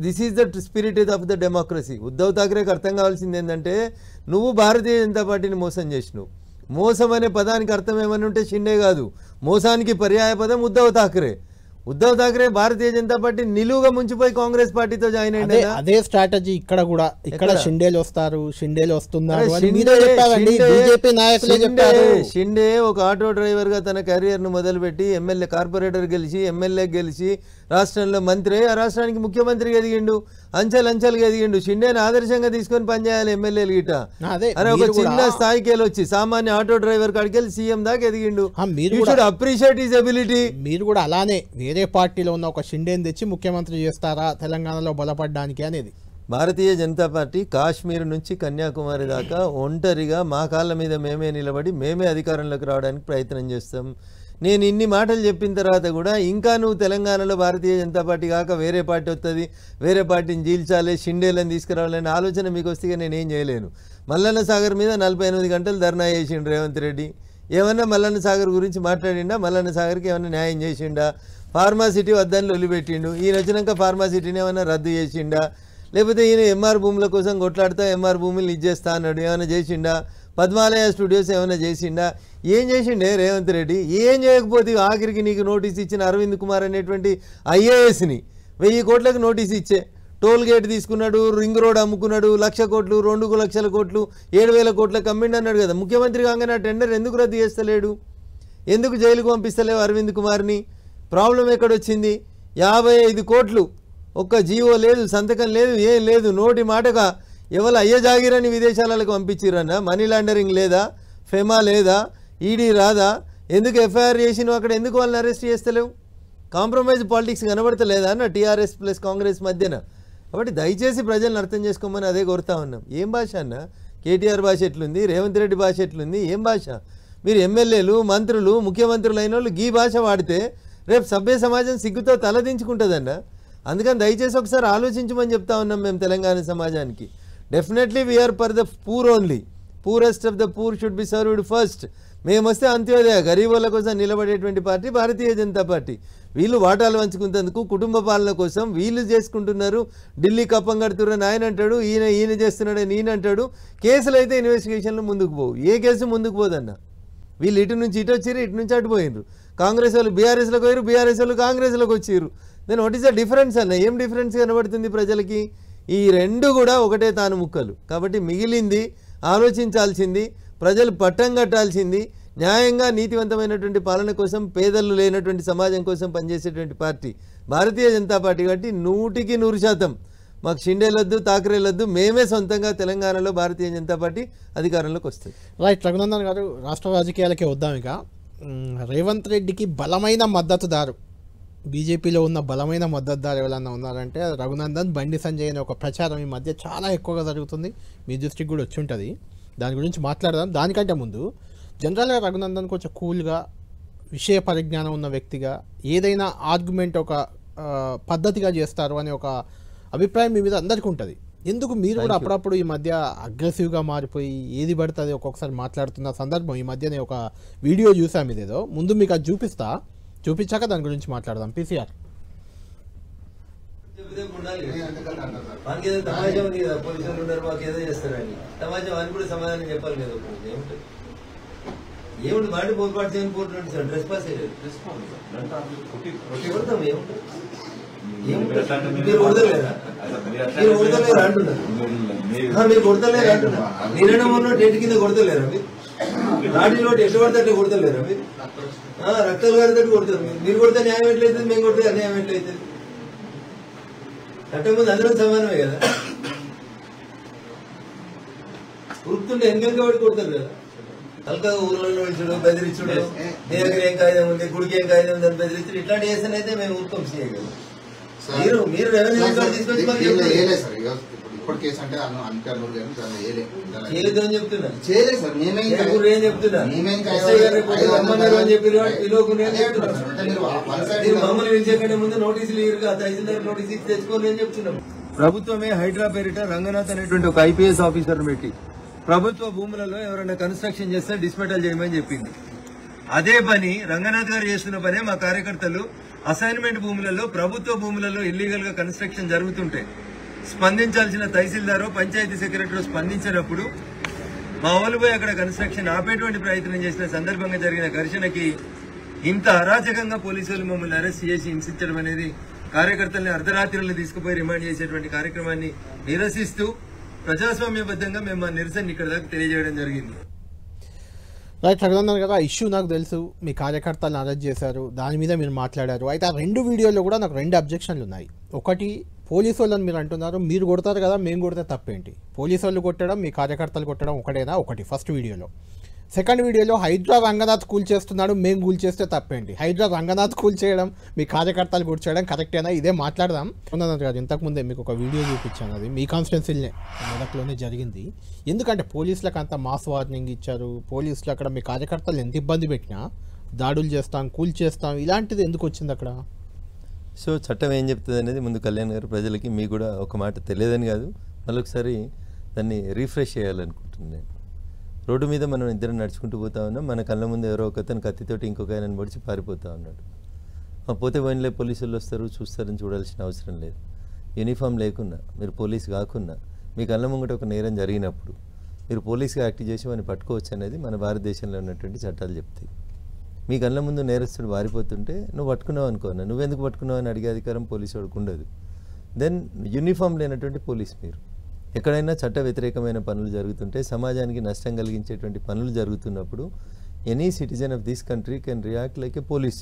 This is the spirit of the democracy. Uddhav ఠాక్రేకి అర్థం కావాల్సింది ఏంటంటే నువ్వు భారతీయ జనతా పార్టీని మోసం చేసినావు. మోసం అనే పదానికి అర్థం ఏమని ఉంటే షిండే కాదు, మోసానికి పర్యాయ పదం ఉద్ధవ్ ఠాక్రే. ఉద్ధవ్ ఠాక్రే భారతీయ జనతా పార్టీ నిలువుగా ముంచిపోయి కాంగ్రెస్ పార్టీతో జాయిన్ అయ్యింది. అదే స్ట్రాటజీ ఇక్కడ కూడా. ఇక్కడ షిండేలు వస్తారు, షిండేలు వస్తున్నారు. షిండే ఒక ఆటో డ్రైవర్ గా తన కెరియర్ ను మొదలుపెట్టి ఎమ్మెల్యే కార్పొరేటర్ గెలిచి ఎమ్మెల్యే గెలిచి రాష్ట్రంలో మంత్రి ఆ రాష్ట్రానికి ముఖ్యమంత్రిగా ఎదిగిండు, అంచెలుగా ఎదిగిండు. షిండేని ఆదర్శంగా తీసుకొని పనిచేయాలి ఎమ్మెల్యేలు గిట. అరే ఒక చిన్న స్థాయికి వచ్చి సామాన్య ఆటో డ్రైవర్ కాడికి వెళ్ళి సీఎం దాకా ఎదిగిండు. Appreciate his ability. మీరు కూడా అలానే వేరే పార్టీలో ఉన్న ఒక షిండేని తెచ్చి ముఖ్యమంత్రి చేస్తారా తెలంగాణలో బలపడడానికి అనేది? భారతీయ జనతా పార్టీ కాశ్మీర్ నుంచి కన్యాకుమారి దాకా ఒంటరిగా మా కాళ్ళ మీద మేమే నిలబడి మేమే అధికారంలోకి రావడానికి ప్రయత్నం చేస్తాం. నేను ఇన్ని మాటలు చెప్పిన తర్వాత కూడా ఇంకా నువ్వు తెలంగాణలో భారతీయ జనతా పార్టీ కాక వేరే పార్టీ వస్తుంది, వేరే పార్టీని జీల్చాలి, షిండేలను తీసుకురావాలనే ఆలోచన మీకు వస్తే నేనేం చేయలేను. మల్లన్న సాగర్ మీద 48 గంటలు ధర్నా చేసిండు రేవంత్ రెడ్డి. ఏమన్నా మల్లన్న సాగర్ గురించి మాట్లాడిండా? మల్లన్న సాగర్కి ఏమన్నా న్యాయం చేసిండా? ఫార్మాసిటీ వద్దని లొల్లిపెట్టిండు. ఈయన వచ్చినాక ఫార్మాసిటీని ఏమైనా రద్దు చేసిండా? లేకపోతే ఈయన ఎంఆర్ భూముల కోసం కొట్లాడుతా ఎంఆర్ భూములు ఇచ్చేస్తా అన్నాడు, ఏమైనా చేసిండా? పద్మాలయ స్టూడియోస్ ఏమైనా చేసిండా? ఏం చేసిండే రేవంత్ రెడ్డి? ఏం చేయకపోతే ఆఖరికి నీకు నోటీస్ ఇచ్చిన అరవింద్ కుమార్ అనేటువంటి ఐఏఎస్ని 1000 కోట్లకు నోటీస్ ఇచ్చే టోల్ గేట్ తీసుకున్నాడు, రింగ్ రోడ్ అమ్ముకున్నాడు, 1,00,000 కోట్లు 2 లక్షల కోట్లు 7,000 కోట్లకు అమ్మిండి అన్నాడు కదా. ముఖ్యమంత్రి కాగానే ఆ టెండర్ ఎందుకు రద్దు చేస్తలేడు? ఎందుకు జైలుకు పంపిస్తలేవు అరవింద్ కుమార్ని? ప్రాబ్లం ఎక్కడొచ్చింది? 55 కోట్లు ఒక్క జీవో లేదు, సంతకం లేదు, ఏం లేదు. నోటి మాటగా ఎవరు అయ్యజాగిరని విదేశాలకు పంపించిరన్నా? మనీ లాండరింగ్ లేదా? ఫెమా లేదా? ఈడీ రాదా? ఎందుకు ఎఫ్ఐఆర్ చేసినావు? అక్కడ ఎందుకు వాళ్ళని అరెస్ట్ చేస్తలేవు? కాంప్రమైజ్ పాలిటిక్స్ కనబడతలేదా అన్న టీఆర్ఎస్ ప్లస్ కాంగ్రెస్ మధ్యన? కాబట్టి దయచేసి ప్రజలను అర్థం చేసుకోమని అదే కోరుతా ఉన్నాం. ఏం భాష అన్న? కేటీఆర్ భాష ఎట్లుంది, రేవంత్ రెడ్డి భాష ఎట్లుంది, ఏం భాష? మీరు ఎమ్మెల్యేలు, మంత్రులు, ముఖ్యమంత్రులు అయిన వాళ్ళు ఈ భాష వాడితే రేపు సభ్య సమాజం సిగ్గుతో తలదించుకుంటుందన్న. అందుకని దయచేసి ఒకసారి ఆలోచించమని చెప్తా ఉన్నాం మేము తెలంగాణ సమాజానికి. Definitely we're for the poor only. Poorest of the poor should be served first. మేము వస్తే అంత్యోదయ గరీబుల కోసం నిలబడేటువంటి పార్టీ భారతీయ జనతా పార్టీ. వీళ్ళు వాటాలు పంచుకునేందుకు కుటుంబ పాలన కోసం వీళ్ళు చేసుకుంటున్నారు. ఢిల్లీ కప్పం కడుతున్న ఆయన అంటాడు, ఈయన చేస్తున్నాడని ఈయన అంటాడు. కేసులు అయితే ఇన్వెస్టిగేషన్లు ముందుకు పోవు, ఏ కేసు ముందుకు పోదన్న. వీళ్ళు ఇటు నుంచి ఇటు వచ్చిర్రు, ఇటు నుంచి అటు పోయినరు. కాంగ్రెస్ వాళ్ళు బీఆర్ఎస్లోకి పోయారు, బీఆర్ఎస్ వాళ్ళు కాంగ్రెస్లోకి వచ్చిర్రు. Then what is the difference అన్న? ఏం డిఫరెన్స్ కనబడుతుంది ప్రజలకి? ఈ రెండు కూడా ఒకటే తాను ముక్కలు. కాబట్టి మిగిలింది ఆలోచించాల్సింది, ప్రజలు పట్టం కట్టాల్సింది, న్యాయంగా నీతివంతమైనటువంటి పాలన కోసం, పేదలు లేనటువంటి సమాజం కోసం పనిచేసేటువంటి పార్టీ భారతీయ జనతా పార్టీ. కాబట్టి 100% మాకు షిండేలొద్దు, తాకరేలొద్దు, మేమే సొంతంగా తెలంగాణలో భారతీయ జనతా పార్టీ అధికారంలోకి వస్తుంది. రైట్. రఘునందన్ గారు, రాష్ట్ర రాజకీయాలకే వద్దాం. ఇక రేవంత్ రెడ్డికి బలమైన మద్దతుదారు, బీజేపీలో ఉన్న బలమైన మద్దతుదారు ఎవరన్నా ఉన్నారంటే రఘునందన్, బండి సంజయ్ అనే ఒక ప్రచారం ఈ మధ్య చాలా ఎక్కువగా జరుగుతుంది. మీ దృష్టికి కూడా వచ్చి ఉంటుంది. దాని గురించి మాట్లాడదాం. దానికంటే ముందు జనరల్గా రఘునందన్ కొంచెం కూల్గా, విషయ పరిజ్ఞానం ఉన్న వ్యక్తిగా, ఏదైనా ఆర్గ్యుమెంట్ ఒక పద్ధతిగా చేస్తారు అనే ఒక అభిప్రాయం మీ మీద అందరికీ ఉంటుంది. ఎందుకు మీరు కూడా అప్పుడప్పుడు ఈ మధ్య అగ్రెసివ్గా మారిపోయి ఏది పడుతుంది ఒక్కొక్కసారి మాట్లాడుతున్న సందర్భం ఈ మధ్యనే ఒక వీడియో చూసాము ఇదేదో. ముందు మీకు అది చూపించాక దాని గురించి మాట్లాడదాం. పీసీఆర్ ఏమిటి వాటి పోర్పాటు చేయని పోర్టు డ్రెస్ పాస్ మీరు కొడతలేరా? మీరు కొడతలేరా అంటున్నారు. మీరు కొడతలేరా అంటున్నారు. నిన్న మొన్న టెంట్ కింద కొడతలేరా? మీరు లాఠీలో ఎట్టు పడితే అట్లా కొడతలేరా? మీరు రక్తాలు గారితో కొడతారు. మీరు కొడితే న్యాయం ఎట్లయితుంది, మేము కొడితే అన్యాయం ఎట్లయితుంది? చట్టం ముందు అందరం సమానమే కదా. ఉరుకుతుంటే వెనక పడి కొడతారు కదా. తలకాగా ఊర్లలో పెంచడం, బెదిరించడం, నీ దగ్గర ఏం కాగితం ఉంది, గుడికి ఏం కాగితం ఉందని బెదిరించడం, ఇట్లాంటి చేస్తేనైతే మేము ఊరుకోం చేయగలం. మీరు రెవెన్యూ రికార్డు తీసుకొచ్చి చేయొద్దని చెప్తున్నా. ఏం చెప్తున్నా? మమ్మల్ని పిలిచేకంటే ముందు నోటీసులు తహసీల్దార్ నోటీస్ ఇచ్చి తెచ్చుకోండి అని చెప్తున్నాం. ప్రభుత్వమే హైడ్రా పేరిట రంగనాథ్ అనేటువంటి ఒక ఐపీఎస్ ఆఫీసర్ పెట్టి ప్రభుత్వ భూములలో ఎవరైనా కన్స్ట్రక్షన్ చేస్తే డిస్మెటల్ చేయమని చెప్పింది. అదే పని రంగనాథ్ గారు చేస్తున్న పనే మా కార్యకర్తలు అసైన్మెంట్ భూములలో, ప్రభుత్వ భూములలో ఇల్లీగల్ గా కన్స్ట్రక్షన్ జరుగుతుంటే స్పందించాల్సిన తహసీల్దారో పంచాయతీ సెక్రటరీ స్పందించినప్పుడు మా వాళ్ళు పోయి అక్కడ కన్స్ట్రక్షన్ ఆపేటువంటి ప్రయత్నం చేసిన సందర్భంగా జరిగిన ఘర్షణకి ఇంత అరాచకంగా పోలీసులు మమ్మల్ని అరెస్ట్ చేసి హింసించడం అనేది కార్యకర్తల్ని అర్ధరాత్రులను తీసుకుపోయి రిమాండ్ చేసేటువంటి కార్యక్రమాన్ని నిరసిస్తూ ప్రజాస్వామ్యబద్ధంగా మేము మా నిరసన ఇక్కడ దాకా తెలియజేయడం జరిగింది. రైట్. రఘునందన్ కదా, ఇష్యూ నాకు తెలుసు, మీ కార్యకర్తలను అరెస్ట్ చేశారు, దాని మీద మీరు మాట్లాడారు. అయితే ఆ 2 వీడియోల్లో కూడా నాకు 2 అబ్జెక్షన్లు ఉన్నాయి. ఒకటి, పోలీసు వాళ్ళని మీరు అంటున్నారు, మీరు కొడతారు కదా, మేము కొడితే తప్పేంటి? పోలీసు వాళ్ళు కొట్టడం, మీ కార్యకర్తలు కొట్టడం ఒకటేనా? ఒకటి ఫస్ట్ వీడియోలో. సెకండ్ వీడియోలో హైడ్రా రంగనాథ్ కూల్ చేస్తున్నాడు, మేము కూల్ చేస్తే తప్పేంటి? హైడ్రా రంగనాథ్ కూల్ చేయడం, మీ కార్యకర్తలు కూల్ చేయడం కరెక్టేనా? ఇదే మాట్లాడదాం. రఘునందన్ గారు, ఇంతకుముందే మీకు ఒక వీడియో చూపించాను, అది మీ కాన్స్టిట్యున్సీలోనే మెదక్లోనే జరిగింది. ఎందుకంటే పోలీసులకు అంత మాస్ వార్నింగ్ ఇచ్చారు, పోలీసులు అక్కడ మీ కార్యకర్తలు ఎంత ఇబ్బంది పెట్టినా దాడులు చేస్తాం, కూల్ చేస్తాం, ఇలాంటిది ఎందుకు వచ్చింది అక్కడ? సో చట్టం ఏం చెప్తుంది అనేది ముందు కళ్యాణ్ గారు ప్రజలకి మీకు కూడా ఒక మాట తెలియదని కాదు, మళ్ళొకసారి దాన్ని రీఫ్రెష్ చేయాలనుకుంటున్నాను నేను. రోడ్డు మీద మనం ఇద్దరం నడుచుకుంటూ పోతా ఉన్నాం, మన కళ్ళ ముందు ఎవరో ఒకతను కత్తితోటి ఇంకొక ఆయనను పొడిచి పారిపోతూ ఉన్నాడు. పోతే పోయినలే పోలీసులు వస్తారు, చూస్తారని చూడాల్సిన అవసరం లేదు. యూనిఫామ్ లేకున్నా, మీరు పోలీసు కాకున్నా, మీ కళ్ళ ముంగట ఒక నేరం జరిగినప్పుడు మీరు పోలీసుగా యాక్ట్ చేసి వాడిని పట్టుకోవచ్చు అనేది మన భారతదేశంలో ఉన్నటువంటి చట్టాలు చెప్తాయి. మీ కళ్ళ ముందు నేరస్తుడు వారిపోతుంటే నువ్వు పట్టుకున్నావు అనుకోనా, నువ్వెందుకు పట్టుకున్నావు అని అడిగే అధికారం పోలీసు వాడికి ఉండదు. దెన్ యూనిఫామ్ లేనటువంటి పోలీస్ మీరు. ఎక్కడైనా చట్ట వ్యతిరేకమైన పనులు జరుగుతుంటే, సమాజానికి నష్టం కలిగించేటువంటి పనులు జరుగుతున్నప్పుడు any citizen of this country can react like A police.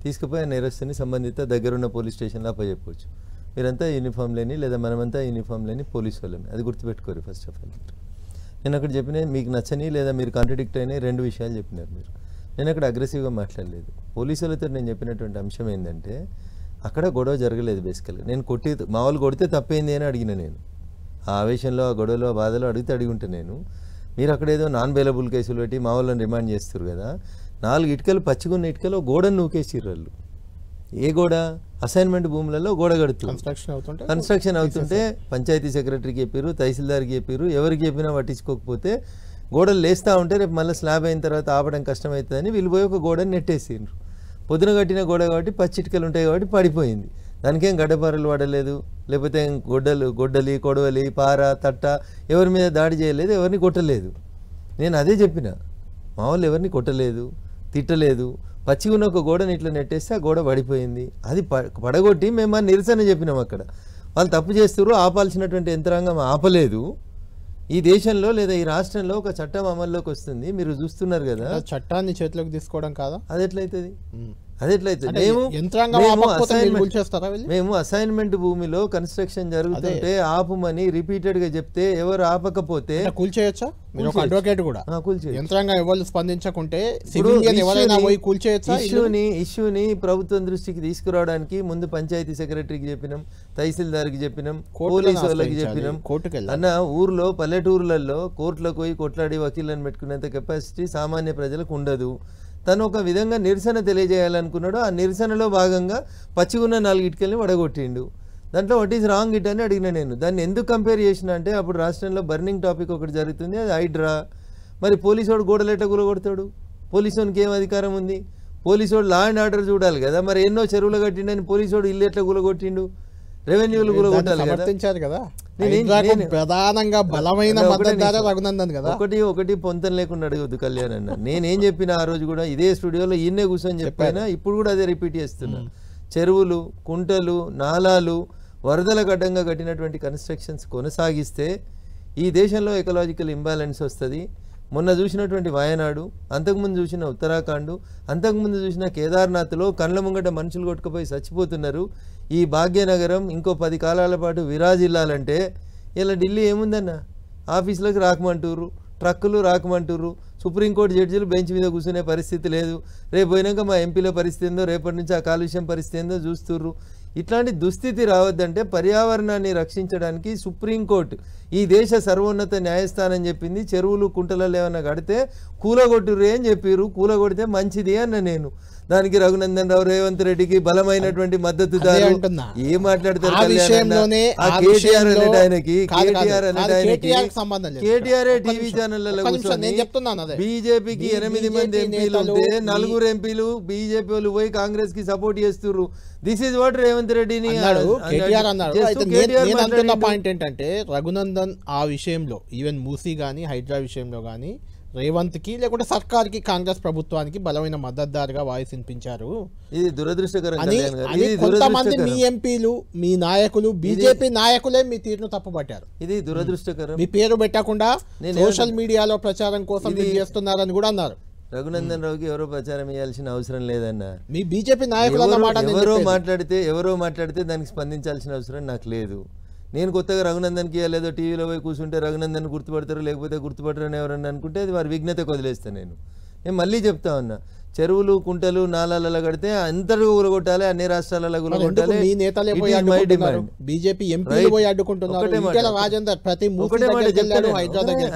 తీసుకుపోయి నేరస్తుని సంబంధిత దగ్గరున్న పోలీస్ స్టేషన్లో అప్పచెప్పవచ్చు. మీరంతా యూనిఫామ్ లేని లేదా మనమంతా యూనిఫామ్ లేని పోలీసు వాళ్ళని, అది గుర్తుపెట్టుకోరు ఫస్ట్ ఆఫ్ ఆల్. నేను అక్కడ చెప్పిన మీకు నచ్చని లేదా మీరు కాంట్రడిక్ట్ అయిన 2 విషయాలు చెప్పినారు మీరు. నేను అక్కడ అగ్రెసివ్గా మాట్లాడలేదు. పోలీసులతో నేను చెప్పినటువంటి అంశం ఏంటంటే, అక్కడ గొడవ జరగలేదు బేసికల్గా. నేను మా వాళ్ళు కొడితే తప్పేంది అని అడిగిన నేను. ఆ ఆవేశంలో ఆ గొడవలో ఆ బాధలో అడిగి ఉంటా నేను. మీరు అక్కడ ఏదో నాన్ బెయిలబుల్ కేసులు పెట్టి మా వాళ్ళని రిమాండ్ చేస్తారు కదా. 4 ఇటుకలు పచ్చిగున్న ఇటుకలు గోడను నూకేసిర్రు వాళ్ళు. ఏ గోడ? అసైన్మెంట్ భూములలో గోడ కడుతుంది. కన్స్ట్రక్షన్ అవుతుంటే పంచాయతీ సెక్రటరీకి చెప్పారు, తహసీల్దార్కి చెప్పారు, ఎవరికి చెప్పినా పట్టించుకోకపోతే గోడలు లేస్తూ ఉంటే రేపు మళ్ళీ స్లాబ్ అయిన తర్వాత ఆపడం కష్టమవుతుందని వీళ్ళు పోయి ఒక గోడని నెట్టేసిండ్రు. పొద్దున కట్టిన గోడ కాబట్టి పచ్చిటికలు ఉంటాయి కాబట్టి పడిపోయింది. దానికేం గడ్డపారలు వాడలేదు, లేకపోతే గొడ్డలి కొడవలి పార తట్ట ఎవరి మీద దాడి చేయలేదు, ఎవరిని కొట్టలేదు. నేను అదే చెప్పిన, మా వాళ్ళు ఎవరిని కొట్టలేదు తిట్టలేదు. పచ్చిగా ఉన్న ఒక గోడని ఇట్లా నెట్టేస్తే ఆ గోడ పడిపోయింది. అది పడగొట్టి మేము నిరసన చెప్పినాం. అక్కడ వాళ్ళు తప్పు చేస్తారు, ఆపాల్సినటువంటి యంత్రాంగం ఆపలేదు. ఈ దేశంలో లేదా ఈ రాష్ట్రంలో ఒక చట్టం అమల్లోకి వస్తుంది, మీరు చూస్తున్నారు కదా. చట్టాన్ని చేతిలోకి తీసుకోవడం కాదా? అది ఎట్లయితుంది? మేము అసైన్మెంట్ భూమిలో కన్స్ట్రక్షన్ జరుగుతుంటే ఆపుమని రిపీటెడ్ గా చెప్తే ఎవరు ఆపకపోతే కూల్చేయచ్చా? అడ్వకేట్ కూడా యంత్రాంగం ఎవరు స్పందించకుంటే ఇష్యూని ప్రభుత్వం దృష్టికి తీసుకురావడానికి ముందు పంచాయతీ సెక్రటరీకి చెప్పినాం, తహసీల్దార్కి చెప్పినాం, పోలీసు వాళ్ళకి చెప్పినాం. అన్న ఊర్లో పల్లెటూర్లలో కోర్టులకు పోయి కొట్లాడి వకీళ్ళని పెట్టుకునేంత కెపాసిటీ సామాన్య ప్రజలకు ఉండదు. తను ఒక విధంగా నిరసన తెలియజేయాలనుకున్నాడు. ఆ నిరసనలో భాగంగా పచ్చిగున్న 4 ఇటుకల్ని వడగొట్టిండు. దాంట్లో వాట్ ఈజ్ రాంగ్ ఇట్ అని అడిగిన నేను. దాన్ని ఎందుకు కంపేర్ చేసిన అంటే అప్పుడు రాష్ట్రంలో బర్నింగ్ టాపిక్ ఒకటి జరుగుతుంది, అది హైడ్రా. మరి పోలీసోడు గోడలేట కూలగొడతాడు? పోలీసోనికి ఏం అధికారం ఉంది? పోలీసోడు లా అండ్ ఆర్డర్ చూడాలి కదా. మరి ఎన్నో చెరువులు కట్టిండని పోలీసోడు ఇల్లు ఎట్లా కూలగొట్టిండు? రెవెన్యూలు కూలగొట్టాలి కదా. ప్రధానంగా బలమైన రఘునందన్ కదా. ఒకటి పొంతం లేకుండా అడగద్దు కళ్యాణ్ అన్న. నేనేం చెప్పిన ఆ రోజు కూడా ఇదే స్టూడియోలో ఈయనే కూర్చొని చెప్పినా, ఇప్పుడు కూడా అదే రిపీట్ చేస్తున్నా. చెరువులు, కుంటలు, నాలాలు, వరదలకు అడ్డంగా కట్టినటువంటి కన్స్ట్రక్షన్స్ కొనసాగిస్తే ఈ దేశంలో ఎకలాజికల్ ఇంబ్యాలెన్స్ వస్తుంది. మొన్న చూసినటువంటి వయనాడు, అంతకుముందు చూసిన ఉత్తరాఖండ్, అంతకుముందు చూసిన కేదార్నాథ్లో కళ్ళ ముంగట మనుషులు కొట్టుకుపోయి చచ్చిపోతున్నారు. ఈ భాగ్యనగరం ఇంకో 10 కాలాల పాటు విరాజిల్లాలంటే ఇలా ఢిల్లీ ఏముందన్న? ఆఫీసులకు రాకమంటుర్రు, ట్రక్కులు రాకమంటుర్రు, సుప్రీంకోర్టు జడ్జిలు బెంచ్ మీద కూర్చునే పరిస్థితి లేదు. రేపు పోయినాక మా ఎంపీల పరిస్థితి ఏందో, రేపటి నుంచి ఆ కాలుష్యం పరిస్థితి ఏందో చూస్తుర్రు. ఇట్లాంటి దుస్థితి రావద్దంటే పర్యావరణాన్ని రక్షించడానికి సుప్రీంకోర్టు ఈ దేశ సర్వోన్నత న్యాయస్థానం చెప్పింది, చెరువులు కుంటలలో ఏమన్నా కడితే కూలగొట్టుర్రే అని చెప్పారు. కూలగొడితే మంచిది అన్న నేను. దానికి రఘునందన్ రావు రేవంత్ రెడ్డికి బలమైనటువంటి మద్దతుదారు. ఏం మాట్లాడతారు? కేటీఆర్ టీవీ ఛానళ్లలో బీజేపీకి 8 మంది ఎంపీలు ఉంటే 4 ఎంపీలు బీజేపీ వాళ్ళు పోయి కాంగ్రెస్ కి సపోర్ట్ చేస్తున్నారు. దిస్ ఇస్ వాట్ రేవంత్ రెడ్డిని పాయింట్ ఏంటంటే రఘునందన్ ఆ విషయంలో ఈవెన్ మూసీ గానీ హైడ్రా విషయంలో గానీ రేవంత్ కి లేకుంటే సర్కార్కి కాంగ్రెస్ ప్రభుత్వానికి బలమైన మద్దతుదారుగా వాయిస్ వినిపించారు. ఇది దురదృష్టకరం. కొంతమంది మీ ఎంపీలు మీ నాయకులు బీజేపీ నాయకులే మీ తీరును తప్పుపట్టారు. ఇది దురదృష్టకరం. మీ పేరు పెట్టకుండా సోషల్ మీడియాలో ప్రచారం కోసం చేస్తున్నారని కూడా అన్నారు. రఘునందన్ రావుకి ఎవరో ప్రచారం చేయాల్సిన అవసరం లేదన్న. మీ బీజేపీ నాయకులు ఎవరో మాట్లాడితే దానికి స్పందించాల్సిన అవసరం నాకు లేదు. నేను కొత్తగా రఘునందన్కి లేదో టీవీలో పోయి కూర్చుంటే రఘునందన్ గుర్తుపడతారు, లేకపోతే గుర్తుపడరని ఎవరన్నా అనుకుంటే అది వారి విఘ్నతకు వదిలేస్తాను. నేను మళ్ళీ చెప్తా ఉన్నా, చెరువులు కుంటలు నాలాలలో కడితే అంతటా కూలగొట్టాలి, అన్ని రాష్ట్రాలలో కూలగొట్టాలి.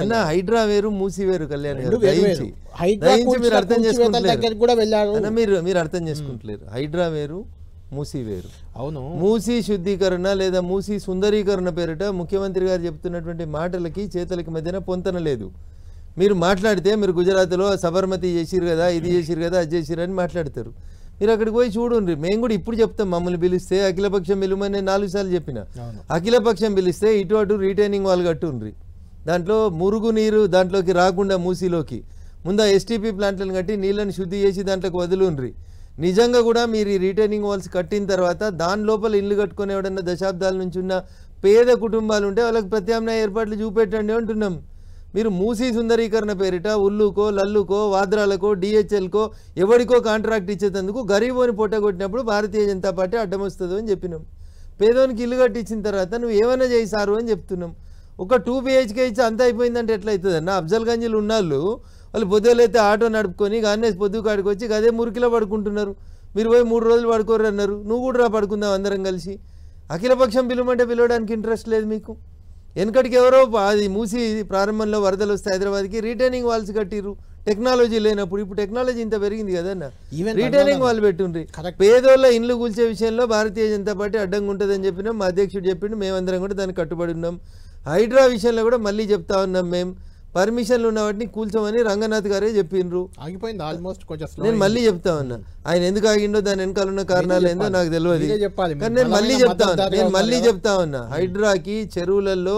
అన్న హైడ్రా వేరు మూసీ వేరు కళ్యాణ్ గారు, మీరు అర్థం చేసుకుంటలేరు. మీరు అర్థం చేసుకుంటలేరు. హైడ్రా వేరు మూసీ వేరు. అవును, మూసీ శుద్ధీకరణ లేదా మూసీ సుందరీకరణ పేరిట ముఖ్యమంత్రి గారు చెప్తున్నటువంటి మాటలకి చేతలకి మధ్యన పొంతన లేదు. మీరు మాట్లాడితే మీరు గుజరాత్లో సబర్మతి చేసిరు కదా, ఇది చేసిరు కదా, అది చేసిరు అని మాట్లాడతారు. మీరు అక్కడికి పోయి చూడండి. మేము కూడా ఇప్పుడు చెప్తాం, మమ్మల్ని పిలిస్తే అఖిలపక్షం పిలుమని 4 సార్లు చెప్పిన. అఖిలపక్షం పిలిస్తే ఇటు అటు రీటైనింగ్ వాళ్ళు కట్టుండ్రి. దాంట్లో మురుగు నీరు దాంట్లోకి రాకుండా మూసీలోకి ముందు ఎస్టీపీ ప్లాంట్లను కట్టి నీళ్ళని శుద్ధి చేసి దాంట్లోకి వదులుండ్రి. నిజంగా కూడా మీరు ఈ రిటైనింగ్ వాల్స్ కట్టిన తర్వాత దాని లోపల ఇల్లు కట్టుకుని ఎవడన్నా దశాబ్దాల నుంచి ఉన్న పేద కుటుంబాలు ఉంటే వాళ్ళకి ప్రత్యామ్నాయ ఏర్పాట్లు చూపెట్టండి అంటున్నాం. మీరు మూసీ సుందరీకరణ పేరిట ఉల్లుకో లల్లుకో వాద్రాలకో డిహెచ్ఎల్కో ఎవరికో కాంట్రాక్ట్ ఇచ్చేందుకు గరీబోని పొట్టగొట్టినప్పుడు భారతీయ జనతా పార్టీ అడ్డం వస్తుంది అని చెప్పినాం. పేదోనికి ఇల్లు కట్టించిన తర్వాత నువ్వు ఏమైనా చేశారు అని చెప్తున్నాం. ఒక 2 BHK ఇచ్చి అంత అయిపోయిందంటే ఎట్లా అవుతుంది అన్న? అఫ్జల్గంజ్లు ఉన్నాళ్ళు వాళ్ళు పొద్దులైతే ఆటో నడుపుకొని గానే పొద్దు కాడికి వచ్చి అదే మురికిలో పడుకుంటున్నారు. మీరు పోయి 3 రోజులు పడుకోరు అన్నారు. నువ్వు కూడా రా పడుకుందాం అందరం కలిసి. అఖిలపక్షం పిలువమంటే పిలవడానికి ఇంట్రెస్ట్ లేదు మీకు. వెనకటికి ఎవరో అది మూసి ప్రారంభంలో వరదలు వస్తే హైదరాబాద్కి రీటైనింగ్ వాల్స్ కట్టిర్రు టెక్నాలజీ లేనప్పుడు. ఇప్పుడు టెక్నాలజీ ఇంత పెరిగింది కదన్న, రీటైనింగ్ వాళ్ళు పెట్టుండ్రి. పేదోళ్ళ ఇండ్లు కూల్చే విషయంలో భారతీయ జనతా పార్టీ అడ్డంగా ఉంటుందని చెప్పినాం, మా అధ్యక్షుడు చెప్పిండు, మేమందరం కూడా దానికి కట్టుబడి ఉన్నాం. హైడ్రా విషయంలో కూడా మళ్ళీ చెప్తా ఉన్నాం, మేము పర్మిషన్లు ఉన్న వాటిని కూల్చోమని రంగనాథ్ గారే చెప్పిండ్రు. ఆగిపోయింది ఆల్మోస్ట్. కొంచెం నేను మళ్ళీ చెప్తా ఉన్నా, ఆయన ఎందుకు ఆగిండో దాని వెనకాల ఉన్న కారణాలు ఏందో నాకు తెలియదు, కానీ నేను మళ్ళీ చెప్తా ఉన్నా హైడ్రాకి చెరువులలో,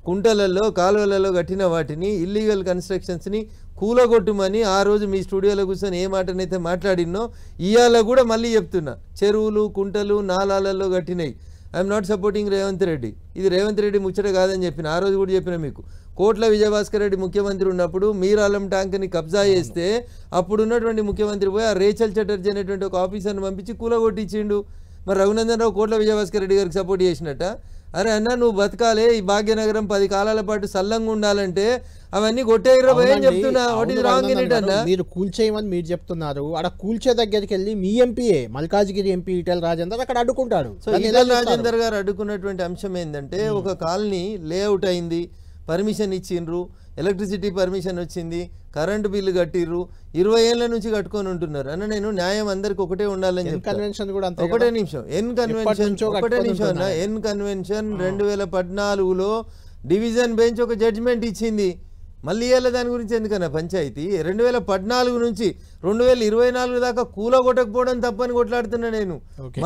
కుంటలలో, కాలువలలో కట్టిన వాటిని ఇల్లీగల్ కన్స్ట్రక్షన్స్ని కూలగొట్టుమని ఆ రోజు మీ స్టూడియోలో కూర్చొని ఏ మాటనైతే మాట్లాడినో ఇవాళ కూడా మళ్ళీ చెప్తున్నా, చెరువులు, కుంటలు, నాలాలలో కట్టినాయి. I'm not supporting Revanth Reddy, ఇది రేవంత్ రెడ్డి ముచ్చట కాదని చెప్పిన ఆ రోజు కూడా చెప్పిన మీకు. కోట్ల విజయభాస్కర్ రెడ్డి ముఖ్యమంత్రి ఉన్నప్పుడు మీరాలం ట్యాంక్ని కబ్జా చేస్తే అప్పుడు ఉన్నటువంటి ముఖ్యమంత్రి పోయి ఆ రేచల్ చటర్జీ అనేటువంటి ఒక ఆఫీసర్ని పంపించి కూలగొట్టించిండు. మరి రఘునందన్ రావు కోట్ల విజయభాస్కర్ రెడ్డి గారికి సపోర్ట్ చేసినట్ట? అరే అన్న నువ్వు బతకాలే, ఈ భాగ్యనగరం 10 కాలాల పాటు సల్లంగా ఉండాలంటే అవన్నీ కొట్టేయరాబోయే అని చెప్తున్నా. What is wrong in it అన్న? మీరు కూల్చేయమని మీరు చెప్తున్నారు, అక్కడ కూల్చే దగ్గరికి వెళ్ళి మీ ఎంపీఏ మల్కాజ్గిరి ఎంపీ ఈటెల రాజేందర్ అక్కడ అడ్డుకుంటాడు. సో ఈటెల రాజేందర్ గారు అడ్డుకున్నటువంటి అంశం ఏంటంటే, ఒక కాలనీ లేఅవుట్ అయింది, పర్మిషన్ ఇచ్చిండ్రు, ఎలక్ట్రిసిటీ పర్మిషన్ వచ్చింది, కరెంటు బిల్లు కట్టిర్రు, 20 ఏళ్ల నుంచి కట్టుకొని ఉంటున్నారు అన్న. నేను న్యాయం అందరికి ఒకటే ఉండాలని చెప్పి కన్వెన్షన్ కూడా ఒకటే నిమిషం ఎన్ నిమిషం అన్న. ఎన్ కన్వెన్షన్ 2014లో డివిజన్ బెంచ్ ఒక జడ్జిమెంట్ ఇచ్చింది. మళ్ళీ ఇవాళ దాని గురించి ఎందుకన్నా పంచాయతీ? 2014 నుంచి 2024 దాకా కూలగొట్టకపోవడం తప్పని కొట్లాడుతున్నా నేను,